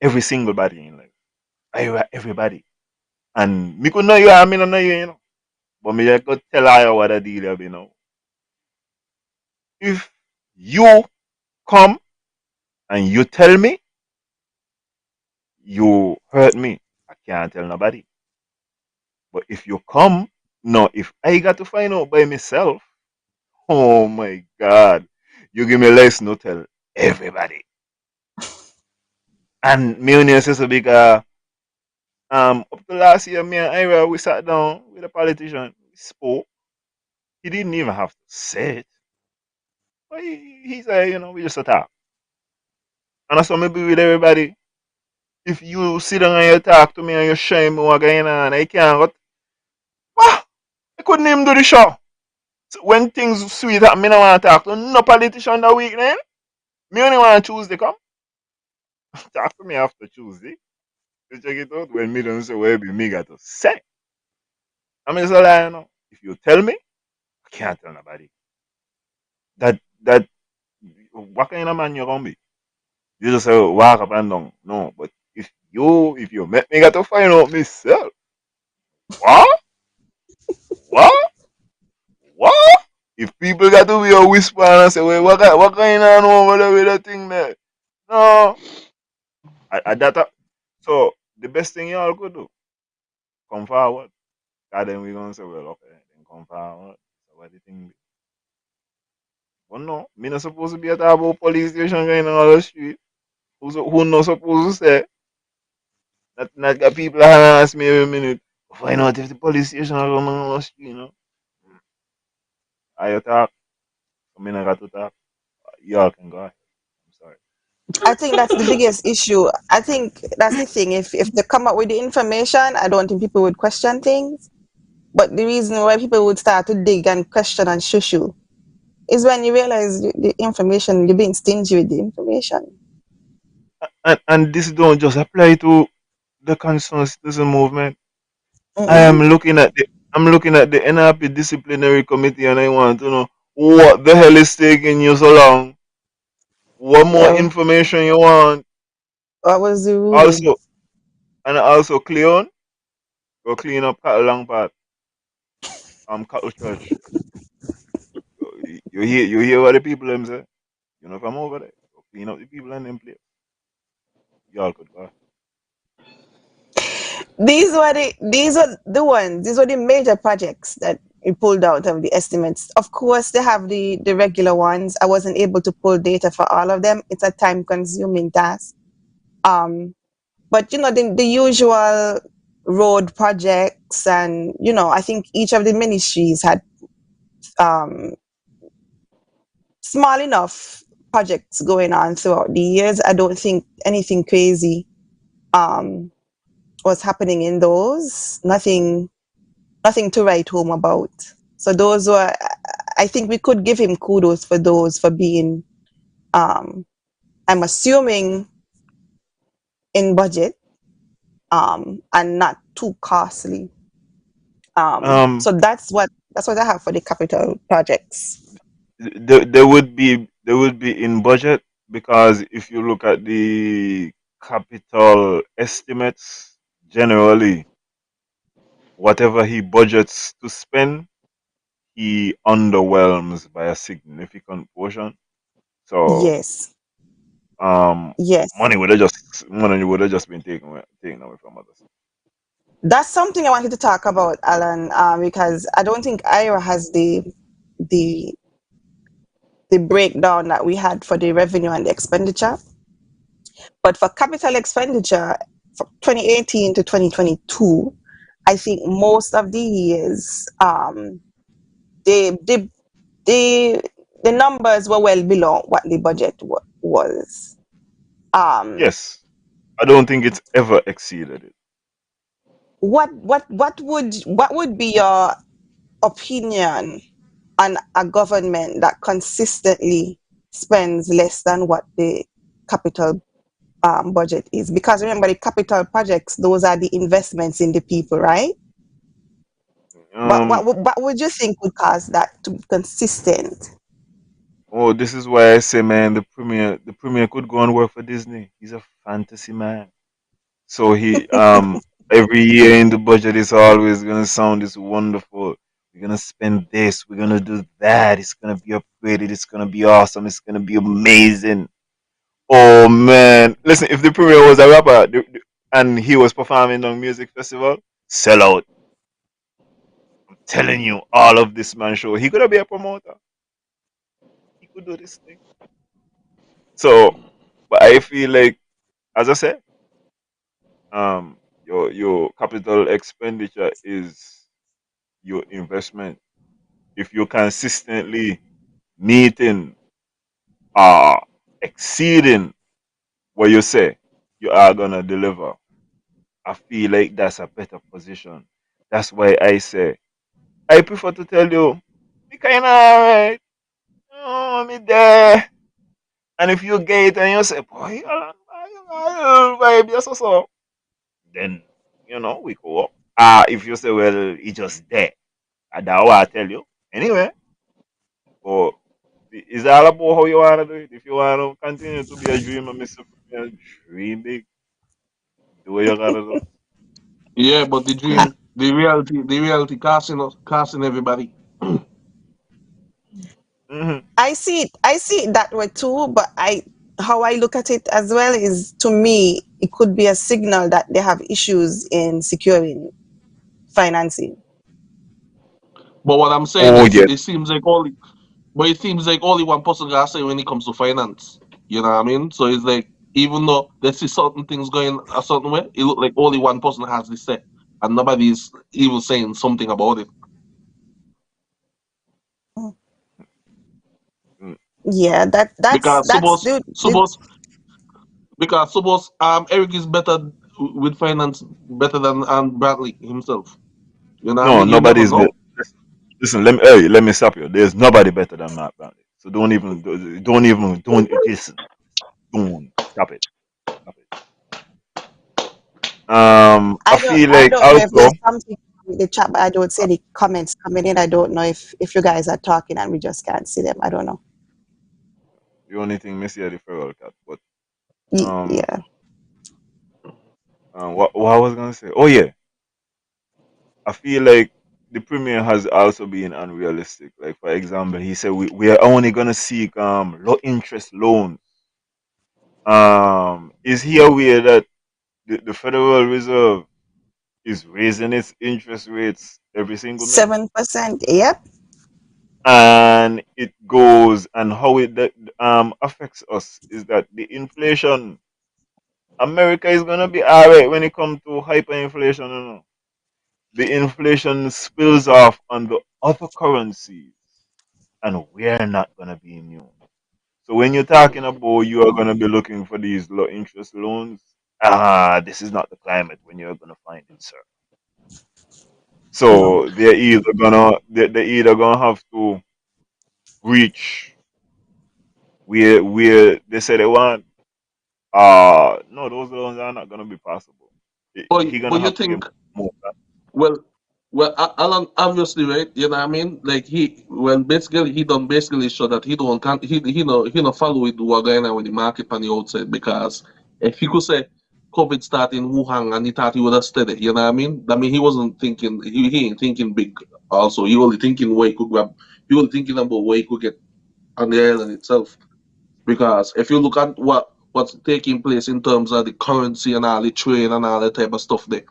S4: every single body in life. Everybody, and me could know you, I mean, I know you, but me I could tell you what a deal you be now. If you come and you tell me you hurt me, I can't tell nobody. But if you come, no, if I got to find out by myself, oh my God, you give me less no tell everybody. And me and your sister because up to last year, me and Ira we sat down with a politician, we spoke. He didn't even have to say it. But he said, we just talk. And that's what maybe with everybody. If you sit down and you talk to me and you show me what's going on, I can't go, ah, I couldn't even do the show. So when things sweet happen, me don't want to talk to no politician that week then. Me only want to Tuesday come. Talk to me after Tuesday. To check it out when me don't say what me got to say. I mean, so like, if you tell me, I can't tell nobody. That what kind of man you gonna be? You just say walk up and down. No, but if you make me got to find out myself. What? What? What? If people got to be a whisper and say, wait, what going on over there with that thing there? No. I that so the best thing y'all could do, come forward. And then we gonna say, well, okay, then come forward. So what the thing be? But no, me not supposed to be at about police station going on the street. Who not supposed to say? Not got people harass me every minute. Find out if the police station are running on the street. I talk. I mean, I got to talk. Y'all can go ahead. I'm sorry.
S3: I think that's the biggest issue. I think that's the thing. If they come up with the information, I don't think people would question things. But the reason why people would start to dig and question and shush you is when you realize the information, you're being stingy with the information.
S4: And this don't just apply to the concerned citizen movement. I am
S3: Mm-mm.
S4: looking at the I'm looking at the NRP disciplinary committee and I want to know what the hell is taking you so long. What more
S3: Yeah,
S4: information you want?
S3: what was the ruling?
S4: Also and also Cleon go clean up cattle long part. Cattle church. You hear what the people them say? You know if I'm over there. Go clean up the people in them place. Y'all could go.
S3: These were the major projects that we pulled out of the estimates. Of course, they have the regular ones. I wasn't able to pull data for all of them. It's a time consuming task. Um, but the usual road projects, and I think each of the ministries had um, small enough. projects going on throughout the years. I don't think anything crazy um, was happening in those. Nothing to write home about. So those were, I think we could give him kudos for those for being, um, I'm assuming, in budget, and not too costly.
S4: Um,
S3: So that's what I have for the capital projects.
S4: there would be in budget, because if you look at the capital estimates, generally whatever he budgets to spend, he underwhelms by a significant portion. So
S3: Yes,
S4: um,
S3: yes.
S4: money would have just been taken away from others.
S3: That's something I wanted to talk about, Alan, because I don't think Ira has the the breakdown that we had for the revenue and the expenditure. But for capital expenditure from 2018 to 2022, I think most of the years, the the the the numbers were well below what the budget was. Um,
S4: Yes, I don't think it's ever exceeded it.
S3: what would be your opinion on a government that consistently spends less than what the capital budget is? Because remember, the capital projects, those are the investments in the people, right? But
S4: Um,
S3: what would you think would cause that to be consistent?
S4: oh, this is why I say, man, the premier could go and work for Disney. He's a fantasy man. So he every year in the budget is always gonna sound this wonderful. We're gonna spend this, we're gonna do that, it's gonna be upgraded, it's gonna be awesome, it's gonna be amazing. Oh man. Listen, if the premier was a rapper and he was performing on music festival, sell out. I'm telling you, all of this man show. He could be a promoter. He could do this thing. So but I feel like, as I said, your capital expenditure is your investment. If you're consistently meeting uh exceeding what you say you are gonna deliver, I feel like that's a better position. That's why I say I prefer to tell you, me kinda alright. Oh, me there. And if you get it and you say, boy, I'll vibe just so, then we go up. If you say, well, he just there. That's what I tell you. Anyway, but it's all about how you want to do it. If you want to continue to be a dreamer, Mr. Premier, dream big. Do what you gotta do.
S1: Yeah, but the reality casting everybody.
S4: Hmm.
S3: I see it that way too, but how I look at it as well is, to me, it could be a signal that they have issues in securing financing.
S1: But what I'm saying
S4: Oh,
S1: is,
S4: yes.
S1: it seems like only one person can say when it comes to finance. You know what I mean? So it's like, even though they see certain things going a certain way, it look like only one person has this say, and nobody's even saying something about it.
S4: Mm.
S3: Yeah, that's
S1: Because
S3: that's the
S1: suppose Eric is better with finance better than Bradley himself. You know what I
S4: No,
S1: mean? You
S4: nobody
S1: never
S4: is.
S1: know.
S4: Listen, let me stop you. There's nobody better than Matt Brownlee. So don't listen. Don't stop it. Stop it. I feel
S3: I
S4: like
S3: don't know if
S4: also
S3: there's something in the chat, but I don't see any comments coming in. I don't know if you guys are talking and we just can't see them. I don't know.
S4: the only thing Messi are the feral cat. But um,
S3: Yeah.
S4: what I was gonna say? Oh yeah, I feel like the premier has also been unrealistic. Like for example, he said we are only gonna seek low interest loans. Is he aware that the Federal Reserve is raising its interest rates every single minute?
S3: 7%. Yep.
S4: And it goes, and how it affects us is that the inflation, America is gonna be alright when it comes to hyperinflation. The inflation spills off on the other currencies, and we're not gonna be immune. So when you're talking about you are gonna be looking for these low interest loans, this is not the climate when you're gonna find it, sir.
S3: No.
S4: So they're either gonna have to reach where they say they want. No, those loans are not gonna be possible. He
S1: But
S4: gonna
S1: you
S4: have to give
S1: think,
S4: more.
S1: well, Alan, obviously, right? You know what I mean? Like basically he done basically show that he don't can he no follow with what going on with the market on the outside, because if he could say COVID started in Wuhan and he thought he would have stayed it, you know what I mean? I mean, he wasn't thinking, he ain't thinking big. Also, he only thinking where he could grab. He only thinking about where he could get on the island itself. Because if you look at what's taking place in terms of the currency and all the trade and all that type of stuff there,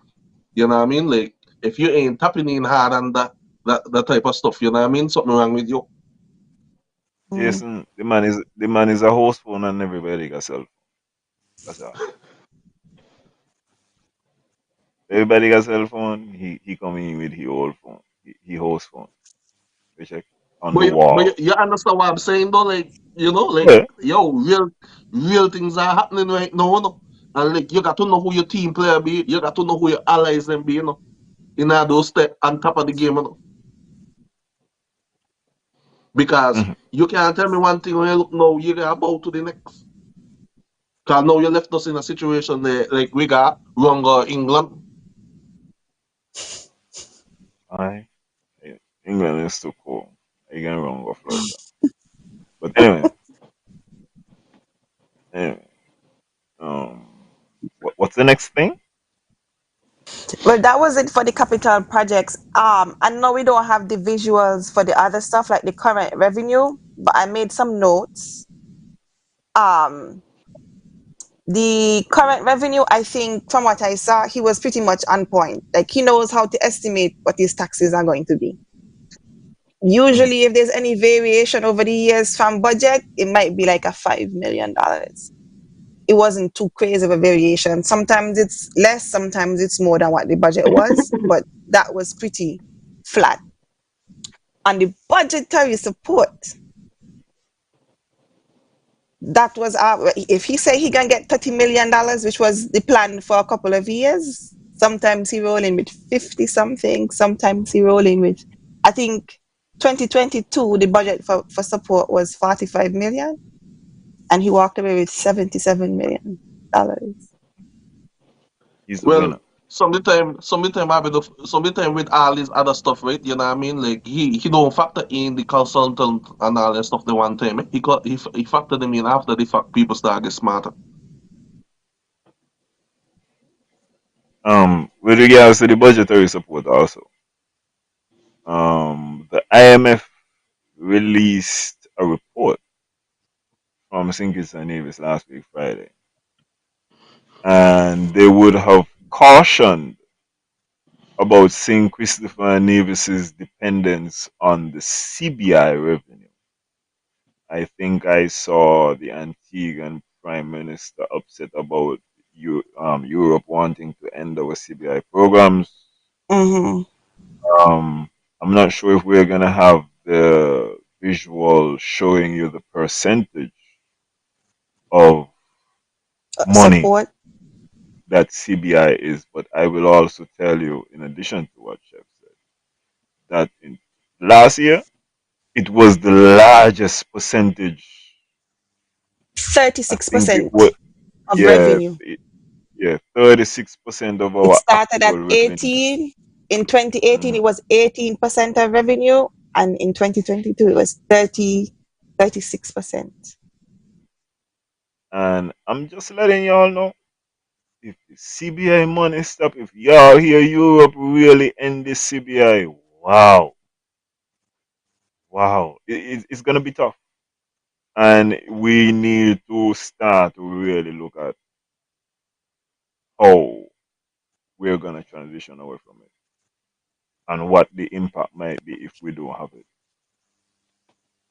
S1: you know what I mean? Like, if you ain't tapping in hard on that type of stuff, you know what I mean? Something wrong with you.
S3: Mm.
S4: Jason, the man is a host phone and everybody got cell phone. That's all. Everybody got cell phone. He come in with his old phone. He host phone. We check on the
S1: But
S4: wall.
S1: you understand what I'm saying though? Like, like,
S4: Yeah.
S1: yo, real things are happening right now, And like, you got to know who your team player be. You got to know who your allies them be, In all those steps on top of the game. Because
S4: Mhm.
S1: you can't tell me one thing when you look now, you're about to the next. Because now you left us in a situation there, like we got wrong England.
S4: I England is too cool. Again, wrong with Florida. But anyway, um, what's the next thing?
S3: Well, that was it for the capital projects. I know we don't have the visuals for the other stuff like the current revenue, but I made some notes. Um, the current revenue, I think from what I saw, he was pretty much on point. Like he knows how to estimate what his taxes are going to be.
S4: Mhm.
S3: Usually, if there's any variation over the years from budget, it might be like a $5 million. It wasn't too crazy of a variation. Sometimes it's less, sometimes it's more than what the budget was, but that was pretty flat. And the budgetary support, that was if he say he can get $30 million, which was the plan for a couple of years, sometimes he roll in with 50 something, sometimes he roll in with, I think 2022 the budget for support was 45 million and he walked away with $77 million.
S4: He's the
S1: Well,
S4: winner.
S1: sometime with all this other stuff, right? You know what I mean? Like he don't factor in the consultant and all that stuff the one time. He factor them in after the fact people start get smarter.
S4: With regards to the budgetary support, also, the IMF released a report from Sinkis and Nevis last week Friday, and they would have cautioned about St. Christopher and Nevis's dependence on the CBI revenue. I think I saw the Antiguan Prime Minister upset about Europe wanting to end our CBI programs.
S3: Mm-hmm.
S4: Um, I'm not sure if we're gonna have the visual showing you the percentage of money
S3: Support.
S4: that CBI is, but I will also tell you, in addition to what Chef said, that in last year it was the largest percentage. I think it
S3: 36%
S4: was
S3: of
S4: yeah,
S3: revenue.
S4: 36% of
S3: It
S4: our
S3: started
S4: actual
S3: at
S4: revenue.
S3: 18. In 2018,
S4: Mhm.
S3: it was 18% of revenue. And in 2022, it was 36%.
S4: And I'm just letting y'all know, if the CBI money stop, if y'all hear Europe really end this CBI, wow, wow, it's gonna be tough, and we need to start to really look at how we're gonna transition away from it and what the impact might be if we don't have it.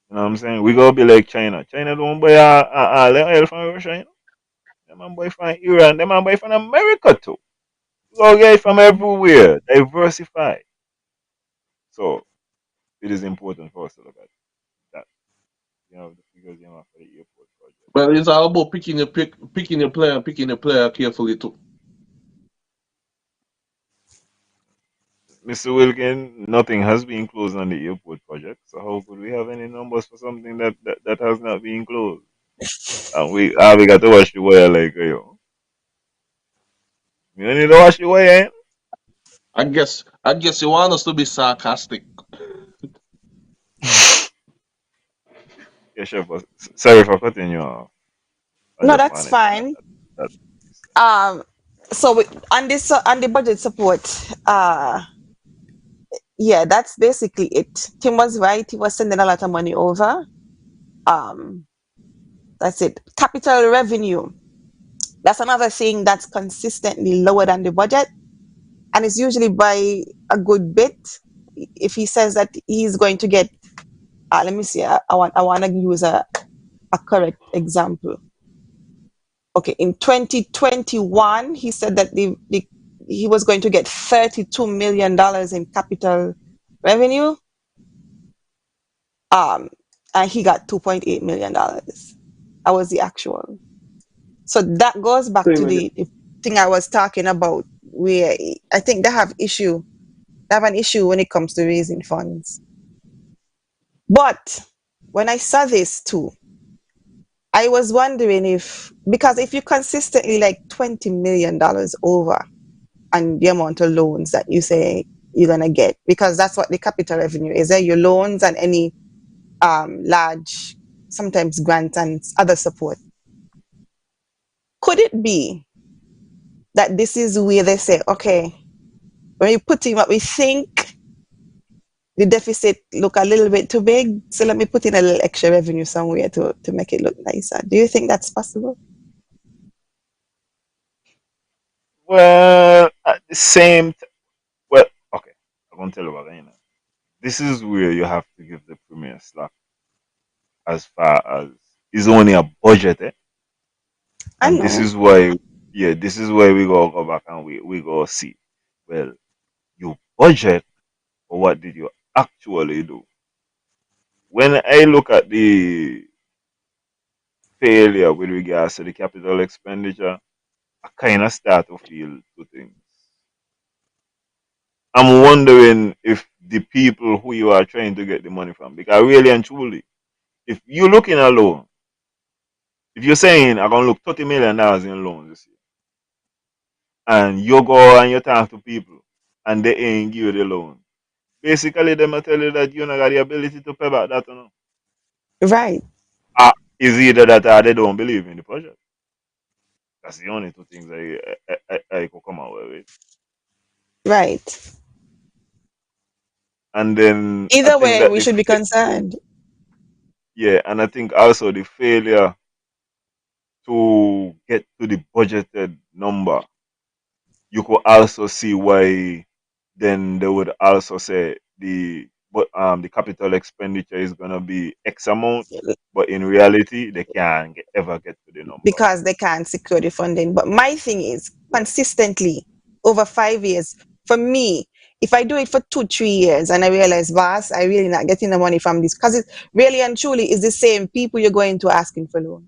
S4: You know what I'm saying? We gonna be like China. China don't buy all the oil from Russia. You know? Them man buy from Iran. Them man buy from America too. We gonna get it from everywhere. Diversify. So it is important for us to look at that. you have the figures you have for the airport project.
S1: But it's all about picking your player and picking your player carefully too.
S4: Mr. Wilkin, nothing has been closed on the airport project, so how could we have any numbers for something that has not been closed? And we got to watch the wire like yo. You need to watch the wire, eh?
S1: I guess you want us to be sarcastic.
S4: Yeah, sure. Sorry for cutting you off. I
S3: No,
S4: just
S3: that's
S4: wanted to add
S3: fine.
S4: that.
S3: Um, so on this on the budget support, yeah, that's basically it. Tim was right. He was sending a lot of money over. Um, that's it. Capital revenue. That's another thing that's consistently lower than the budget, and it's usually by a good bit. If he says that he's going to get, let me see. I want to use a correct example. Okay, in 2021, he said that he was going to get $32 million in capital revenue. And he got $2.8 million. That was the actual. So that goes back
S1: Same
S3: to
S1: again.
S3: the thing I was talking about, where I think they have an issue when it comes to raising funds. But when I saw this too, I was wondering if, because if you consistently like $20 million over and the amount of loans that you say you're gonna get, because that's what the capital revenue is. Your loans and any large, sometimes grants and other support. Could it be that this is where they say, okay, when you put in what we think the deficit look a little bit too big, so let me put in a little extra revenue somewhere to make it look nicer. Do you think that's possible?
S4: Well, at the same well, okay. I'm gonna tell you what I know. This is where you have to give the premier slack as far as it's only a budget, eh?
S3: I
S4: And this
S3: know.
S4: is why this is why we go back and we go see. Well, you budget, but what did you actually do? When I look at the failure with regards to the capital expenditure, I kind of start to feel two things. I'm wondering if the people who you are trying to get the money from, because really and truly, if you're looking at loan, if you're saying I'm gonna look $30 million in loans this year, and you go and you talk to people and they ain't give you the loan, basically they might tell you that you not got the ability to pay back that, you know.
S3: Right,
S4: Is either that or they don't believe in the project. That's the only two things I could come out with.
S3: right.
S4: And then I
S3: Either
S4: think
S3: way,
S4: that
S3: we should be concerned.
S4: and I think also the failure to get to the budgeted number, you could also see why then they would also say the capital expenditure is gonna be X amount, but in reality they can't ever get to the number.
S3: Because they can't secure the funding. But my thing is
S4: Yeah.
S3: consistently over 5 years. For me, if I do it for 2, 3 years and I realize, Vas, I really not getting the money from this, because it really and truly is the same people you're going to asking for loan.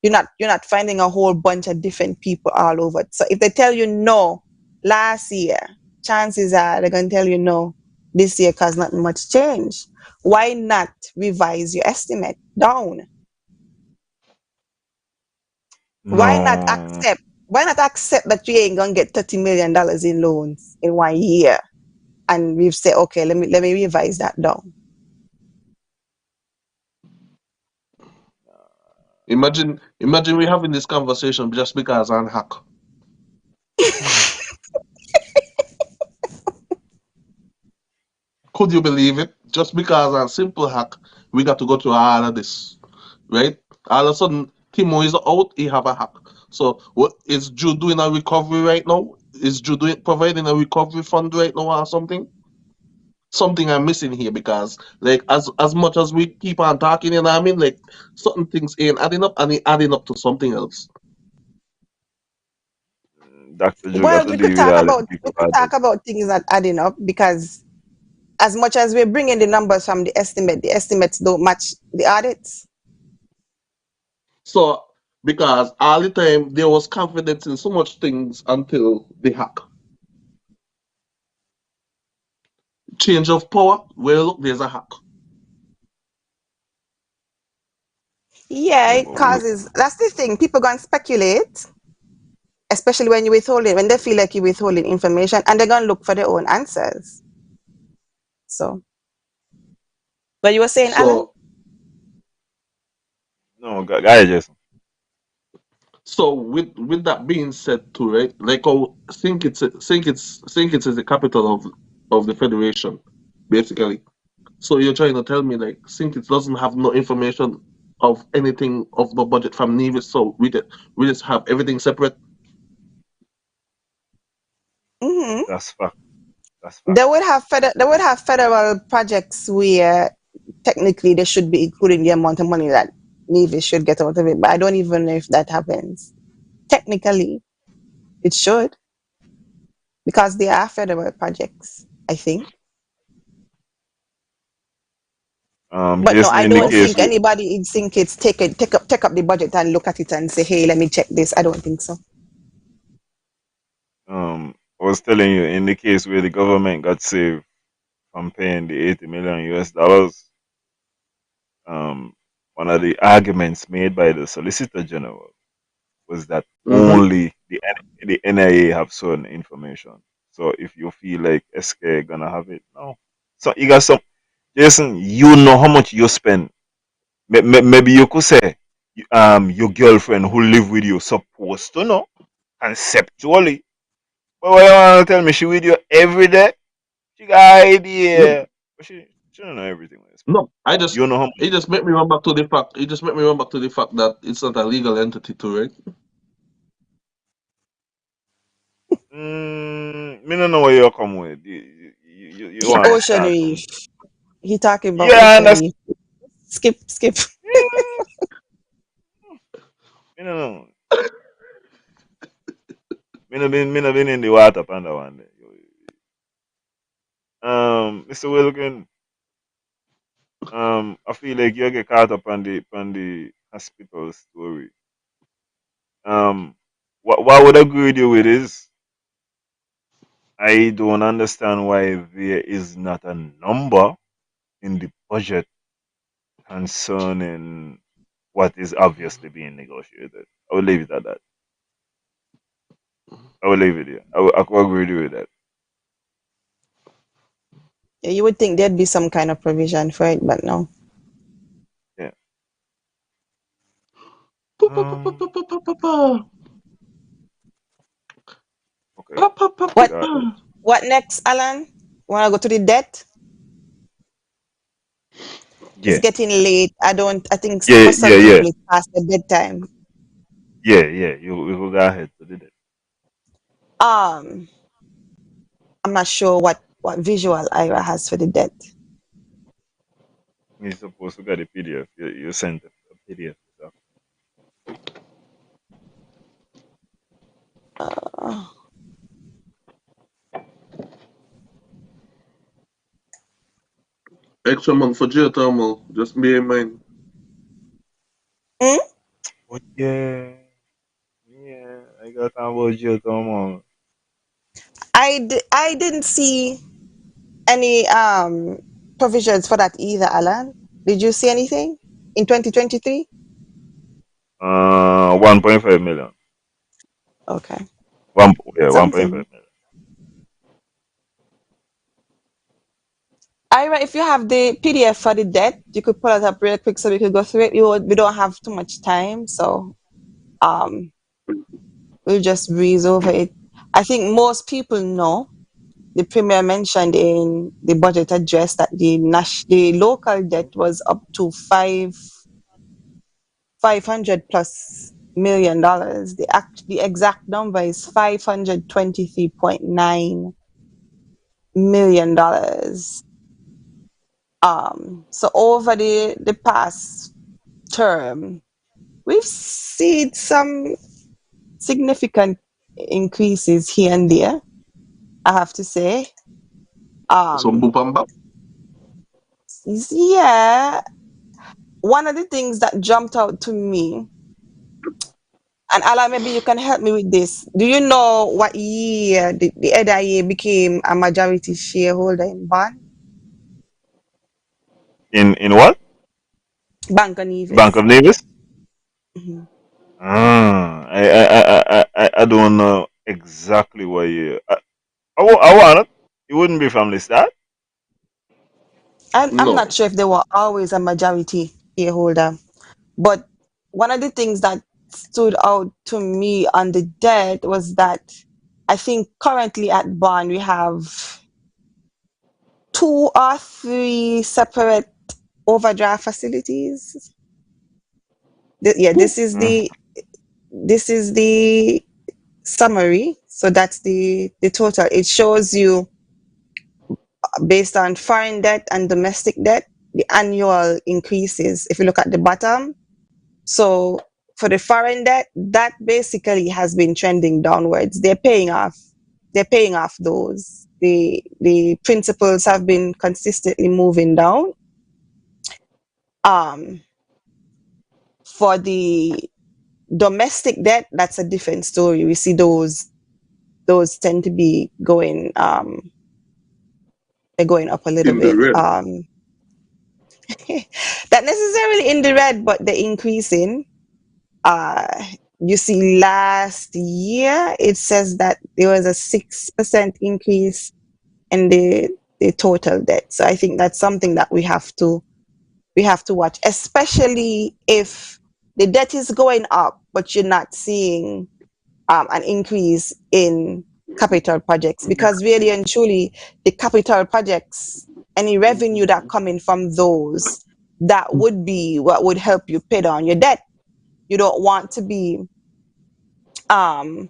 S3: You're not finding a whole bunch of different people all over. So if they tell you no last year, chances are they're gonna tell you no this year because not much change. Why not revise your estimate down? Why not
S4: No,
S3: accept? Why not accept that you ain't gonna get $30 million in loans in 1 year? And we've said, okay, let me revise that down.
S1: Imagine we having this conversation just because I'm hack. Could you believe it? Just because I'm simple hack, we got to go through all of this, right? All of a sudden, Timo is out. He have a hack. So, what is Drew doing a recovery right now? Is Drew doing providing a recovery fund right now or something? Something I'm missing here because, like, as much as we keep on talking, you know what I mean? Like, certain things ain't adding up and it adding up to something else.
S4: Dr. Joe got
S3: Well,
S4: to deal with all the people
S3: we could
S4: about
S3: talk
S4: that.
S3: about things not adding up because as much as we're bringing the numbers from the estimates don't match the audits.
S1: So because all the time there was confidence in so much things until the hack. Change of power, well look, there's a hack.
S3: Yeah,
S4: Yeah,
S3: it causes, that's the thing. People gonna speculate, especially when you withhold it, when they feel like you're withholding information, and they're gonna look for their own answers. So, what you were saying, Alan?
S1: So
S4: no, guy, Jason.
S1: so with that being said too, right? Like oh think it's the capital of the federation, basically. So you're trying to tell me like think it doesn't have no information of anything of the budget from Nevis, so we just have everything separate.
S3: Hmm.
S4: That's fact. That's fact.
S3: They would have federal projects where technically they should be including the amount of money that Navy should get out of it, but I don't even know if that happens. Technically, it should because they are federal projects, I think. But no,
S4: Jason,
S3: I
S4: in the
S3: don't
S1: Okay.
S4: case
S3: think
S4: we
S3: anybody would think it's take up the budget and look at it and say, hey, let me check this. I don't think so.
S4: I was telling you, in the case where the government got saved from paying the 80 million US dollars, um, one of the arguments made by the Solicitor General was that
S1: Mm-hmm.
S4: only the NIA have certain information. So if you feel like SK gonna have it, no. So you got some, Jason. You know how much you spend. Maybe you could say, your girlfriend who live with you supposed to know conceptually. But what you want to tell me? She with you every day. She got
S1: No,
S4: idea, but she don't know everything. Like this.
S1: no,
S4: You know how much.
S1: it just made me run back to the fact. It just made me run back to the fact that it's not a legal entity too, right?
S4: Me don't know where you come with. You want to
S3: Ocean
S4: start
S3: Reef.
S4: from?
S3: He talking about
S4: Yeah,
S3: Ocean
S4: and that's.
S3: Reef. Skip, skip.
S4: Me don't know. Me no been in the water panda one day. Mr. Wilkin, I feel like you get caught up on the hospital story. What would agree with you with is I don't understand why there is not a number in the budget concerning what is obviously being negotiated. I will leave it at that. I will leave it here. I could agree with you with that.
S3: Yeah, you would think there'd be some kind of provision for it, but no.
S4: Yeah.
S1: Pa, pa, pa, pa,
S4: Um.
S1: pa, pa, pa, pa, pa.
S4: Okay.
S1: Pa, pa, pa, pa,
S3: What
S4: Got
S1: pa.
S4: it.
S3: what next, Alan? Wanna go to the debt? It's
S4: Yeah.
S3: getting late. I think for
S4: Yeah.
S3: some
S4: Yeah. Yeah.
S3: people it's past the bedtime.
S4: Yeah. Yeah. You will go ahead to do that.
S3: Um, I'm not sure what visual Ira has for the debt.
S4: You're supposed to get a PDF. You sent a PDF. So.
S3: Uh,
S1: Extra month for geothermal. Just bear in mind.
S3: hmm?
S4: Oh yeah. Yeah. I got about you, come on.
S3: I didn't see any provisions for that either, Alan. Did you see anything in 2023?
S4: 1.5 million.
S3: Okay.
S4: Yeah, 1.5
S3: Something.
S4: million.
S3: Ira, if you have the PDF for the debt, you could pull it up real quick so we could go through it. We don't have too much time, so um, we'll just breeze over it. I think most people know the premier mentioned in the budget address that the local debt was up to 500 plus million dollars. The exact number is $523.9 million. So over the past term, we've seen some significant increases here and there, I have to say.
S1: Some
S3: Um,
S1: boop and bap.
S3: Yeah, one of the things that jumped out to me, and Ala, maybe you can help me with this. Do you know what year the NIA became a majority shareholder in
S4: In what?
S3: Bank of
S4: Bank of
S3: Nevis?
S4: Nevis?
S3: Mhm.
S4: I don't know exactly what year. I want it. It wouldn't be family start.
S3: I'm not
S1: No.
S3: sure if they were always a majority shareholder, but one of the things that stood out to me on the debt was that I think currently at Bond we have two or three separate overdraft facilities. Yeah,
S4: Mm.
S3: this is the summary. So that's the total. It shows you based on foreign debt and domestic debt, the annual increases. If you look at the bottom, so for the foreign debt, that basically has been trending downwards. They're paying off. They're paying off those. The principals have been consistently moving down. Um, for the domestic debt, that's a different story. We see those tend to be going they're going up a little
S1: In the
S3: bit.
S1: red.
S3: Not necessarily in the red, but they're increasing. Uh, you see, last year it says that there was a 6% increase in the total debt. So I think that's something that we have to watch, especially if the debt is going up, but you're not seeing an increase in capital projects, because really and truly the capital projects, any revenue that coming from those, that would be what would help you pay down your debt. You don't want to be um,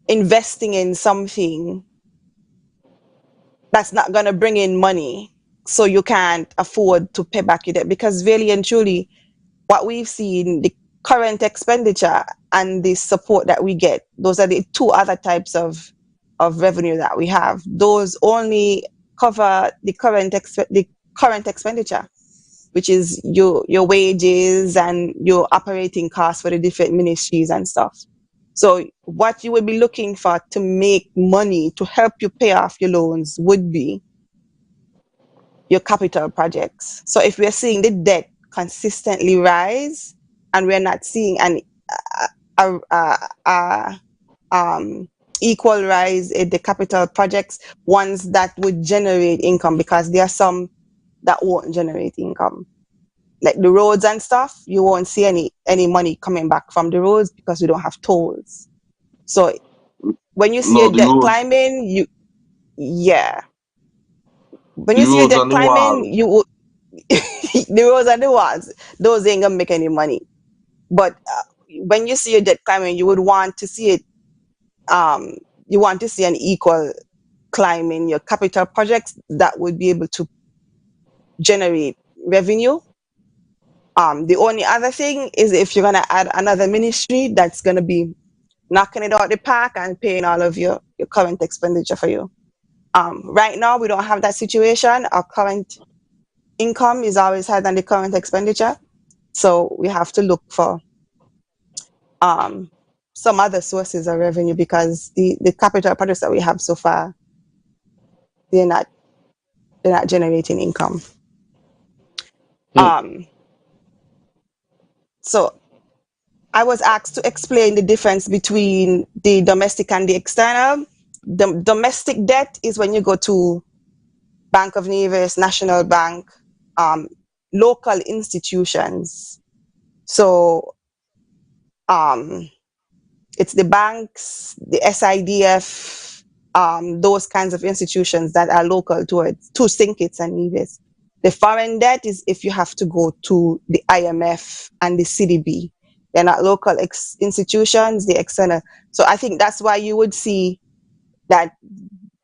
S3: investing in something that's not going to bring in money so you can't afford to pay back your debt, because really and truly what we've seen, the current expenditure and the support that we get, those are the two other types of revenue that we have. Those only cover the current expenditure, which is your wages and your operating costs for the different ministries and stuff. So what you would be looking for to make money to help you pay off your loans would be your capital projects. So if we're seeing the debt consistently rise and we're not seeing an a, a, a, um, equal rise in the capital projects, ones that would generate income, because there are some that won't generate income. Like the roads and stuff, you won't see any money coming back from the roads because we don't have tolls. So when you see
S1: No,
S3: a debt climbing, yeah, when
S1: the
S3: you see a
S1: roads
S3: debt
S1: and the
S3: climbing,
S1: walls.
S3: you the roads and the walls, those ain't gonna make any money. But when you see a debt climbing, you would want to see it. Um, you want to see an equal climb in your capital projects that would be able to generate revenue. The only other thing is if you're gonna add another ministry that's gonna be knocking it out the park and paying all of your current expenditure for you. Right now we don't have that situation. Our current income is always higher than the current expenditure. So we have to look for um, some other sources of revenue, because the capital projects that we have so far, they're not they're not generating income.
S1: Hmm.
S3: So I was asked to explain the difference between the domestic and the external. The domestic debt is when you go to Bank of Nevis, National Bank, um, local institutions. So um, it's the banks, the SIDF, those kinds of institutions that are local to St. Kitts and Nevis. The foreign debt is if you have to go to the IMF and the CDB. They're not local institutions, the external. So I think that's why you would see that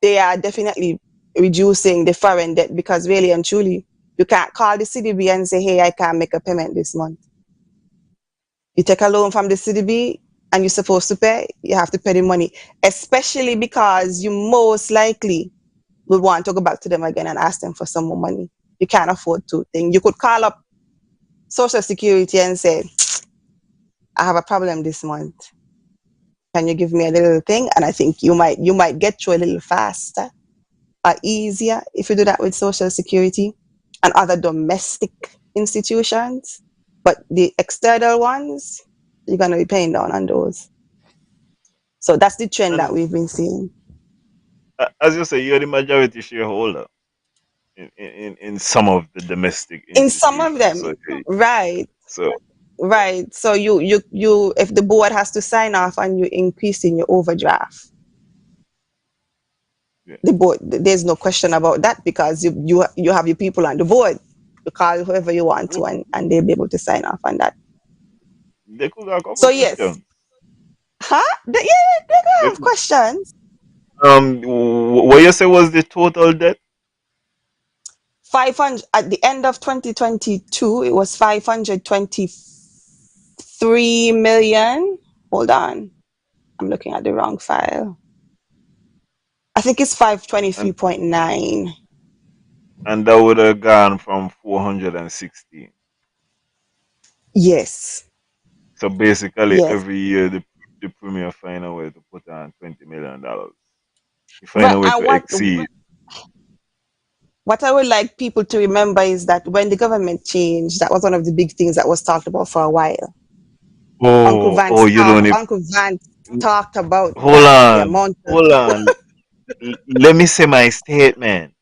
S3: they are definitely reducing the foreign debt, because really and truly, you can't call the CDB and say, hey, I can't make a payment this month. You take a loan from the CDB and you're supposed to pay, you have to pay the money, especially because you most likely will want to go back to them again and ask them for some more money. you can't afford two things. You could call up Social Security and say, I have a problem this month. Can you give me a little thing? And I think you might get through a little faster or easier if you do that with Social Security and other domestic institutions. But the external ones, you're gonna be paying down on those. So that's the trend that
S4: And
S3: we've been seeing.
S4: as you say, you're the majority shareholder in some of the domestic
S3: In some of
S4: institutions.
S3: them, right,
S4: So
S3: right. So you if the board has to sign off and you increase in your overdraft,
S4: yeah.
S3: the board, there's no question about that because you have your people on the board. You call whoever you want to,
S4: Well,
S3: and they'll be able to sign off on that.
S4: they could have a couple
S3: So
S4: of
S3: yes,
S4: questions.
S3: huh? Yeah, they
S4: They
S3: can have
S4: could,
S3: questions.
S4: what you say was the total debt?
S3: 500 at the end of 2022, it was 523 million. Hold on, I'm looking at the wrong file. I think it's
S4: And
S3: 523.9.
S4: that would have gone from 416.
S3: Yes,
S4: So basically,
S3: yes.
S4: every year the premier find a way to put on $20 million. You find
S3: Right.
S4: a way
S3: And
S4: to exceed.
S3: what I would like people to remember is that when the government changed, that was one of the big things that was talked about for a while.
S4: Oh, you don't need.
S3: Uncle Vance talked about
S4: Hold
S3: that, the
S4: on,
S3: amount of
S4: hold on. Let me say my statement.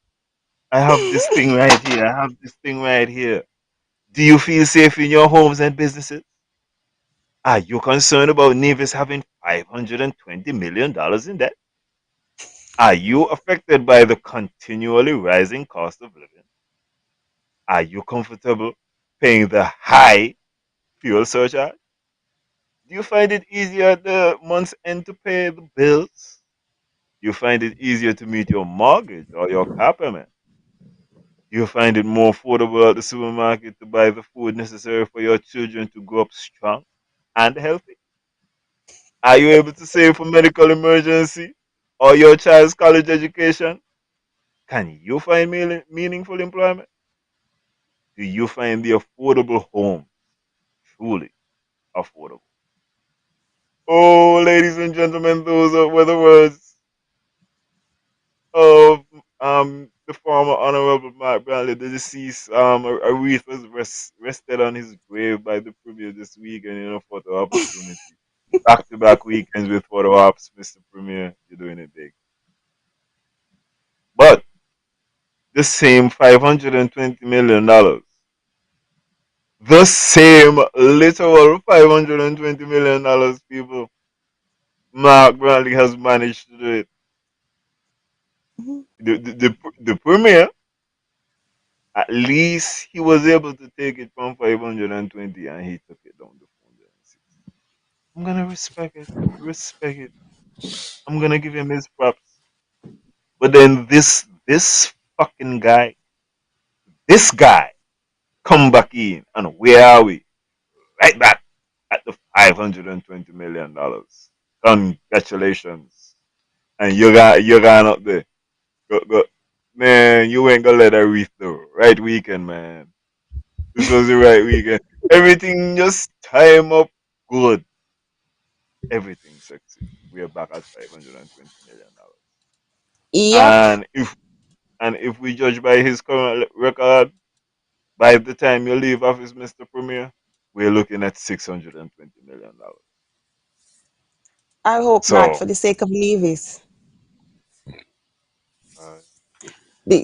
S4: I have this thing right here. I have this thing right here. Do you feel safe in your homes and businesses? Are you concerned about Nevis having $520 million in debt? Are you affected by the continually rising cost of living? Are you comfortable paying the high fuel surcharge? Do you find it easier at the month's end to pay the bills? Do you find it easier to meet your mortgage or your car payment? Do you find it more affordable at the supermarket to buy the food necessary for your children to grow up strong and healthy? Are you able to save for medical emergency or your child's college education? Can you find meaningful employment? Do you find the affordable home truly affordable? Oh, ladies and gentlemen, were the words of the former Honorable Mark Bradley, the deceased. A wreath was rested on his grave by the Premier this week, and photo opportunity. Back to back weekends with photo ops, Mr. Premier, you're doing it big. But the same $520 million, the same literal $520 million, people, Mark Bradley has managed to do it.
S3: Mhm.
S4: The Premier, at least he was able to take it from 520 and he took it down to 460. I'm gonna respect it. Respect it. I'm gonna give him his props. But then this fucking guy, this guy come back in and where are we? Right back at the $520 million. Congratulations. And you're going up there. Go. Man, you ain't gonna let that reach the right weekend, man. This was the right weekend. Everything just time up good. Everything sexy. We are back at $520 million.
S3: Yep,
S4: And if we judge by his current record, by the time you leave office, Mr. Premier, we're looking at $620 million.
S3: I hope not
S4: So
S3: for the sake of Nevis.
S4: uh,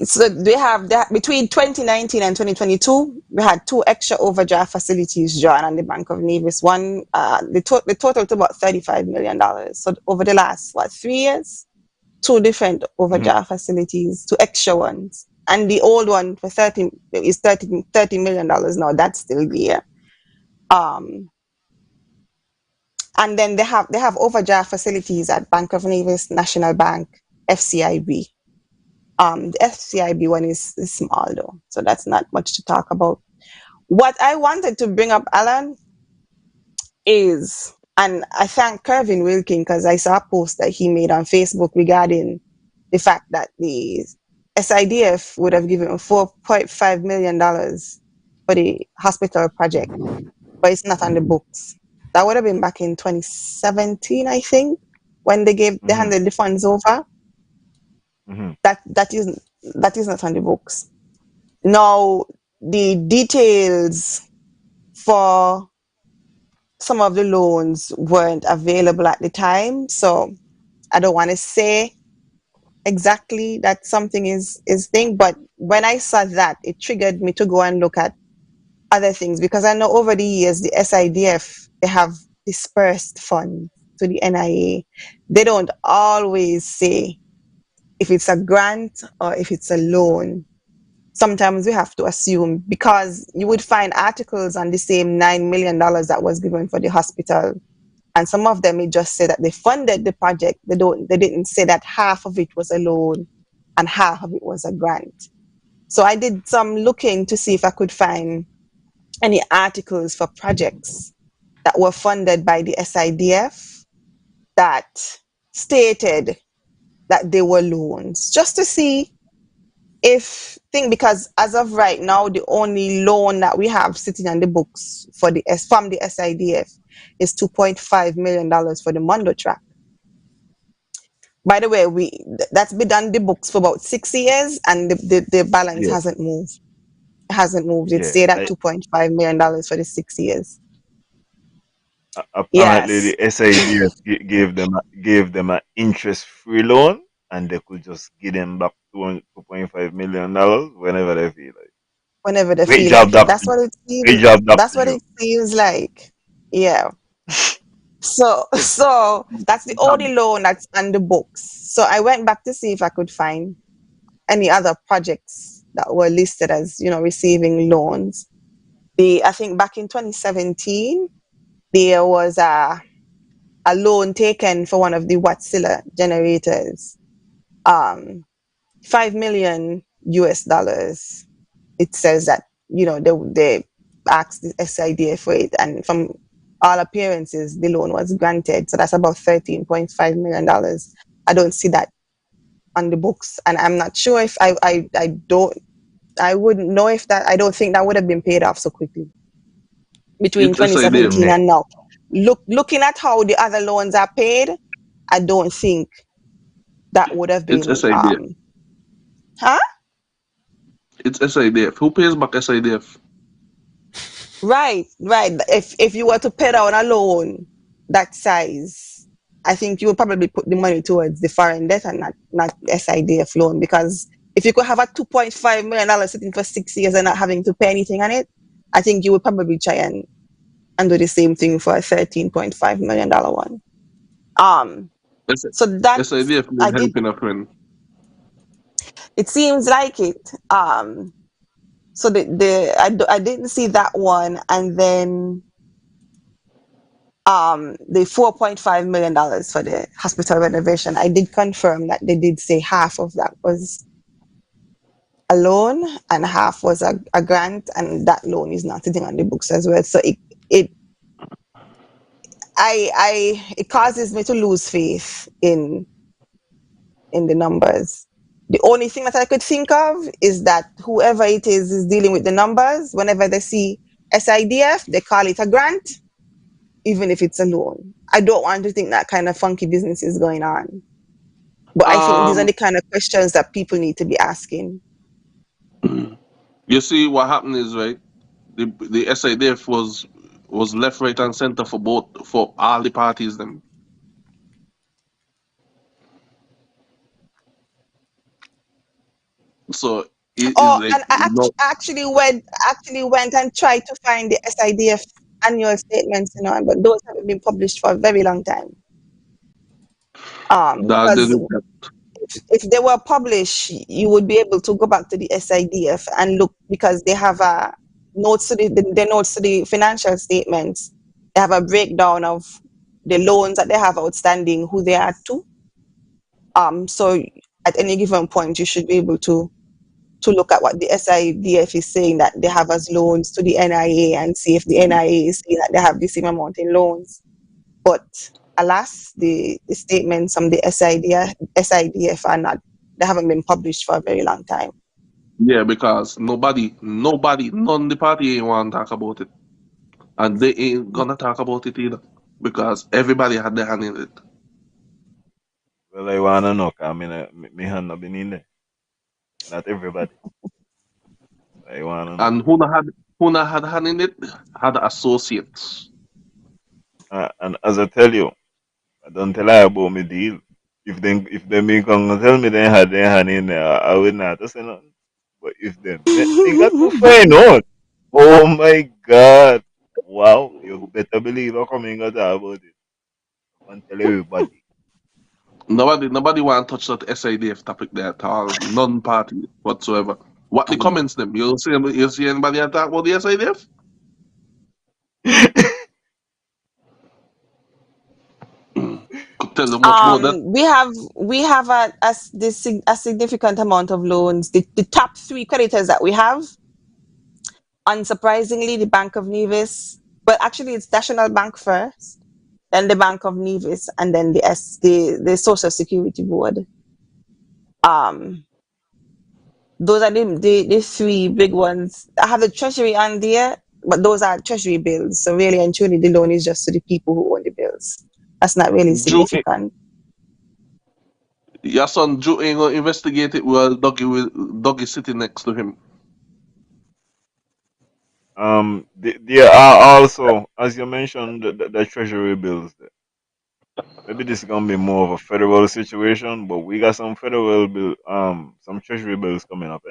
S3: So they have that between 2019 and 2022, we had two extra overdraft facilities drawn on the Bank of Nevis. One, the total to about $35 million. So over the last, what, 3 years, two different
S4: mhm.
S3: overdraft facilities, two extra ones. And the old one for 30 is $30 million now. That's still there. Um, and then they have overdraft facilities at Bank of Nevis, National Bank, FCIB. The FCIB one is small though, so that's not much to talk about. What I wanted to bring up, Alan, is, and I thank Kervin Wilkin because I saw a post that he made on Facebook regarding the fact that SIDF would have given $4.5 million for the hospital project, but it's not on the books. That would have been back in 2017, I think, when they
S4: Mm-hmm.
S3: handed the funds over.
S4: Mm-hmm.
S3: That is not on the books. Now, the details for some of the loans weren't available at the time, so I don't want to say exactly that something is thing, but when I saw that, it triggered me to go and look at other things, because I know over the years the SIDF, they have dispersed funds to the NIA. They don't always say if it's a grant or if it's a loan. Sometimes we have to assume, because you would find articles on the same $9 million that was given for the hospital, and some of them, it just say that they funded the project. They didn't say that half of it was a loan and half of it was a grant. So I did some looking to see if I could find any articles for projects that were funded by the SIDF that stated that they were loans, just to see if thing, because as of right now, the only loan that we have sitting on the books for from the SIDF is $2.5 million for the Mondo track. By the way, that's been on the books for about 6 years, and the balance
S4: Yeah.
S3: hasn't moved. It hasn't moved. It
S4: Yeah.
S3: stayed at $2.5 million for the 6 years.
S4: Apparently,
S3: Yes,
S4: the SIDF gave them an interest-free loan, and they could just give them back $2.5 million whenever they feel like.
S3: whenever they
S4: Great
S3: feel
S4: job,
S3: like it.
S4: Doctor.
S3: That's what it
S4: Great
S3: seems.
S4: job,
S3: That's
S4: Doctor
S3: what
S4: Joe.
S3: it seems like. Yeah. So that's the only loan that's on the books. So I went back to see if I could find any other projects that were listed as, receiving loans. I think back in 2017, there was a loan taken for one of the Wärtsilä generators. 5 million US dollars. It says that, they asked the SIDF for it, and from all appearances, the loan was granted. So that's about $13.5 million. I don't see that on the books, and I'm not sure if I wouldn't know if that, I don't think that would have been paid off so quickly between
S1: It's SIDF.
S3: 2017 and now. Looking at how the other loans are paid, I don't think that would have
S1: It's
S3: been,
S1: SIDF.
S3: huh?
S1: It's SIDF. Who pays back SIDF?
S3: Right. If you were to pay down a loan that size, I think you would probably put the money towards the foreign debt and not SIDF loan, because if you could have a $2.5 million sitting for 6 years and not having to pay anything on it, I think you would probably try and do the same thing for a $13.5 million one. Um,
S1: S-
S3: so that
S1: SIDF
S3: I
S1: need
S3: did.
S1: helping a friend.
S3: It seems like it. So I didn't see that one, and then the $4.5 million for the hospital renovation, I did confirm that they did say half of that was a loan and half was a grant, and that loan is not sitting on the books as well. So it it causes me to lose faith in the numbers. The only thing that I could think of is that whoever it is dealing with the numbers, whenever they see SIDF, they call it a grant, even if it's a loan. I don't want to think that kind of funky business is going on. But I think these are
S1: Um,
S3: the kind of questions that people need to be asking.
S1: you see what happened is right. The SIDF was left, right, and center for all the parties. Them. So it is
S3: Oh,
S1: like
S3: and I actually went and tried to find the SIDF annual statements, but those haven't been published for a very long time.
S1: that
S3: Because
S1: they
S3: if they were published, you would be able to go back to the SIDF and look, because they have a notes to the notes to the financial statements. They have a breakdown of the loans that they have outstanding, who they are to. So at any given point, you should be able to look at what the SIDF is saying that they have as loans to the NIA, and see if the NIA is saying that they have the same amount in loans. But alas, the statements from the SIDF are not. They haven't been published for a very long time.
S1: Yeah, because nobody, none the party ain't want to talk about it. And they ain't gonna talk about it either. Because everybody had their hand in it.
S4: Well, I wanna know, cause me hand not been in there. Not everybody. I wanna know.
S1: And who not had hand in it had associates.
S4: And as I tell you, I don't tell her about me deal. If they me come and tell me they had their hand in there, I would not say nothing. But if they met nigga to find out, oh my god, wow, you better believe I'm coming to talk about it. And tell everybody.
S1: Nobody want to touch that SIDF topic there at all. None party whatsoever. What the comments them? You see anybody talk about the SIDF? Could tell them much more that
S3: We have a significant amount of loans. The top three creditors that we have, unsurprisingly, the Bank of Nevis. But actually, it's National Bank first, then the Bank of Nevis, and then the Social Security Board. Um, those are the three big ones. I have the Treasury on there, but those are Treasury bills. So really and truly, the loan is just to the people who own the bills. That's not really
S1: Jew,
S3: significant.
S1: your son Jew ain't gonna investigate it while Dougie sitting next to him.
S4: There are also, as you mentioned, the treasury bills. Maybe this is gonna be more of a federal situation, but we got some federal bill, some treasury bills coming up,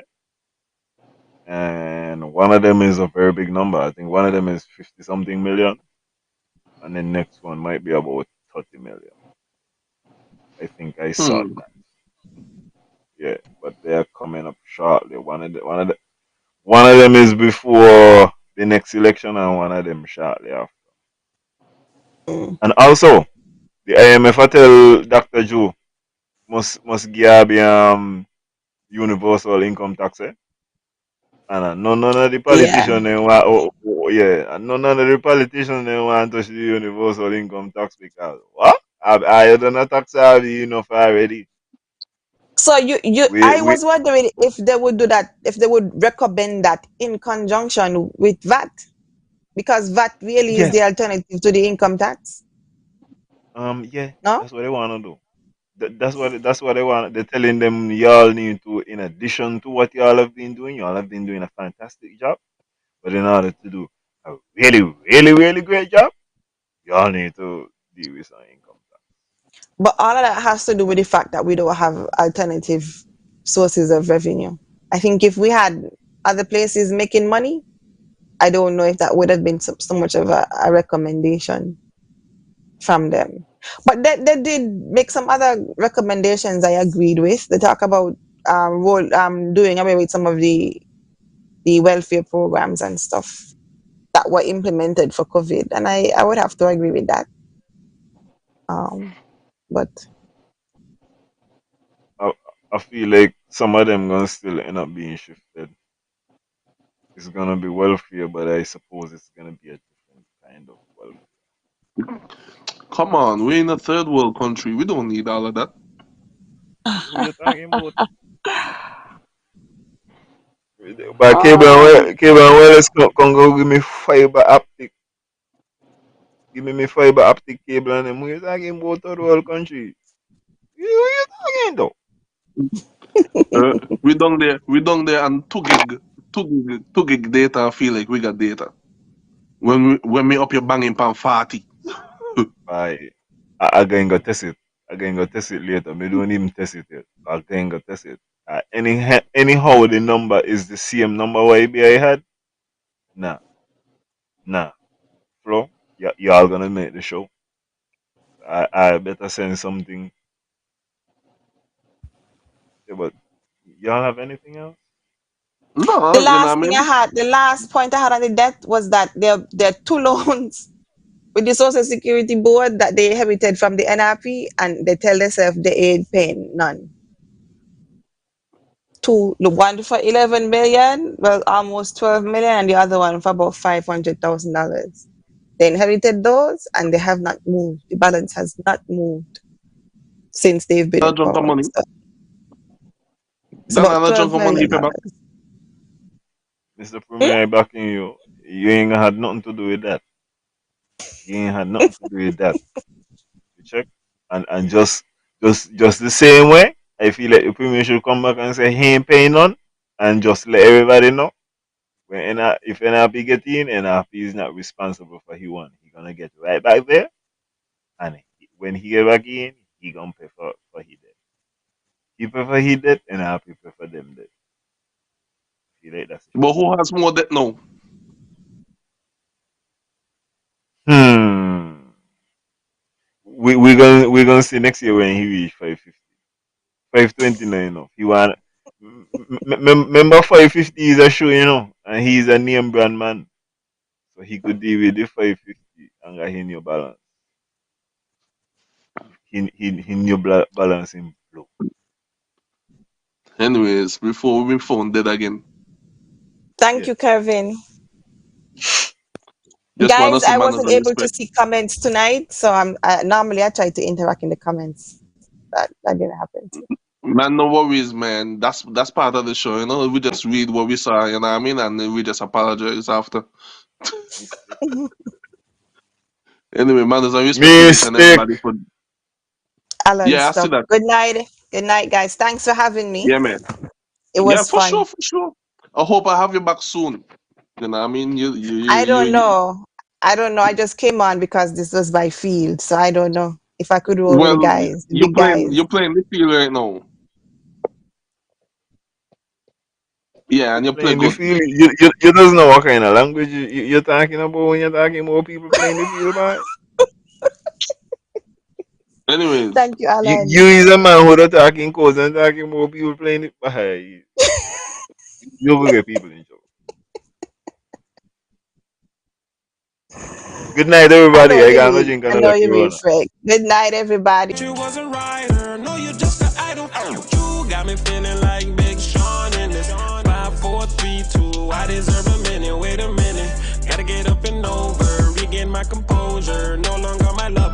S4: and one of them is a very big number. I think one of them is 50 something million, and the next one might be about 30 million. I think I saw
S1: Hmm.
S4: that. Yeah, but they are coming up shortly. One of them is before the next election, and one of them shortly after.
S3: Mm.
S4: And also, the IMF I tell Dr. Joe must give universal income tax. And none of the
S3: Yeah.
S4: politicians they want, yeah, and none of the politicians they want to touch the universal income tax because what? I done a tax have enough already.
S3: So
S4: We
S3: I
S4: we
S3: was wondering if they would do that, if they would recommend that in conjunction with VAT, because VAT really is
S4: yes,
S3: the alternative to the income tax.
S4: yeah,
S3: No?
S4: that's what they want to do. That's what they want. They're telling them y'all need to, in addition to what y'all have been doing, y'all have been doing a fantastic job. But in order to do a really, really, really great job, y'all need to deal with some income tax.
S3: But all of that has to do with the fact that we don't have alternative sources of revenue. I think if we had other places making money, I don't know if that would have been so much of a recommendation from them. But they did make some other recommendations I agreed with. They talk about doing away with some of the welfare programs and stuff that were implemented for COVID, and I would have to agree with that. But
S4: I, I feel like some of them gonna still end up being shifted. It's gonna be welfare, but I suppose it's gonna be a different kind of welfare.
S1: Come on, we're in a third world country. We don't need all of that.
S4: Who you talking about? But
S3: oh,
S4: cable and wireless can go give me fiber optic. Give me fiber optic cable and them. Who you talking about third world country? Who you talking though?
S1: We down there and 2 gig data feel like we got data. When me up your banging pan 40.
S4: I I going to test it. I going to test it later. Me don't even test it yet. I going to test it. Anyhow, the number is the same number YBI had. Nah, nah. Flo, y'all gonna make the show. I better send something. Yeah, but y'all have anything else?
S3: the
S1: No, you know
S3: last
S1: what I
S3: thing I
S1: mean?
S3: had, the last point I had on the debt was that there are two loans with the Social Security Board that they inherited from the NRP, and they tell themselves they ain't paying none. Two, the one for 11 million, well, almost 12 million, and the other one for about $500,000. They inherited those, and they have not moved. The balance has not moved since they've been in
S1: That junk of
S3: power.
S1: money.
S3: So, It's
S1: Then
S3: about
S1: I'll just
S3: 12
S1: come and
S3: million
S1: give it back.
S3: dollars.
S4: Mr.
S3: Hmm?
S4: Premier backing you. You ain't gonna had nothing to do with that. You ain't had nothing to do with that. You check? And just the same way, I feel like the Premier should come back and say he ain't paying none and just let everybody know. If NRP get in, NRP is not responsible for he one. He gonna get right back there, and when he get back in, he gonna pay for he dead. He pay for he dead, NRP pay for them dead. Feel like that's the
S1: But
S4: shit.
S1: who has more debt now?
S4: Hmm. We gonna see next year when he reach 550, 529 now. He want remember 550 is a show, and he's a name brand man, so he could deal with the 550 and got him your balance. He new balance in blue.
S1: Anyways, before we be found dead again.
S3: Thank
S4: Yes.
S3: you, Kevin.
S1: Just want to
S3: Guys,
S1: say
S3: I
S1: manners
S3: wasn't
S1: and
S3: able to
S1: respect.
S3: see comments tonight, so normally I try to interact in the comments. That didn't happen.
S1: Man, no worries, man. That's part of the show, you know. We just read what we saw, you know what I mean, and then we just apologize after.
S4: Mistake.
S1: Anyway, manners and respect to each and
S4: Mistake.
S1: everybody for.
S3: Alan,
S1: Yeah, I see
S3: stop.
S1: that.
S3: Good night. Good night, guys. Thanks for having me.
S1: Yeah, man.
S3: It
S1: Yeah,
S3: was
S1: for sure,
S3: fun.
S1: for sure. I hope I have you back soon. You know what I mean?
S3: I don't
S1: You
S3: know. I don't know. I just came on because this was my field, so I don't know if I could roll with the
S1: well,
S3: guys, the big
S1: you
S3: guys.
S1: playing the field right now. Yeah, and you play
S4: Playing the
S1: good.
S4: field. You doesn't know what kind of language you're talking about when you're talking about people playing the field, man.
S1: Anyways,
S3: Thank you,
S4: You
S3: Alan.
S4: is a man who are talking codes and talking about people playing it. You will get people in trouble. Good night,
S3: I know
S4: everybody. I
S3: you
S4: got no
S3: mean.
S4: drink
S3: I
S4: another
S3: know you mean,
S4: Corona.
S3: Frank. Good night, everybody.
S5: You was a writer, no, you just an idol. You got me feeling like Big Sean in this. 5, 4, 3, 2. I deserve a minute. Wait a minute, gotta get up and over, regain my composure. No longer my lover.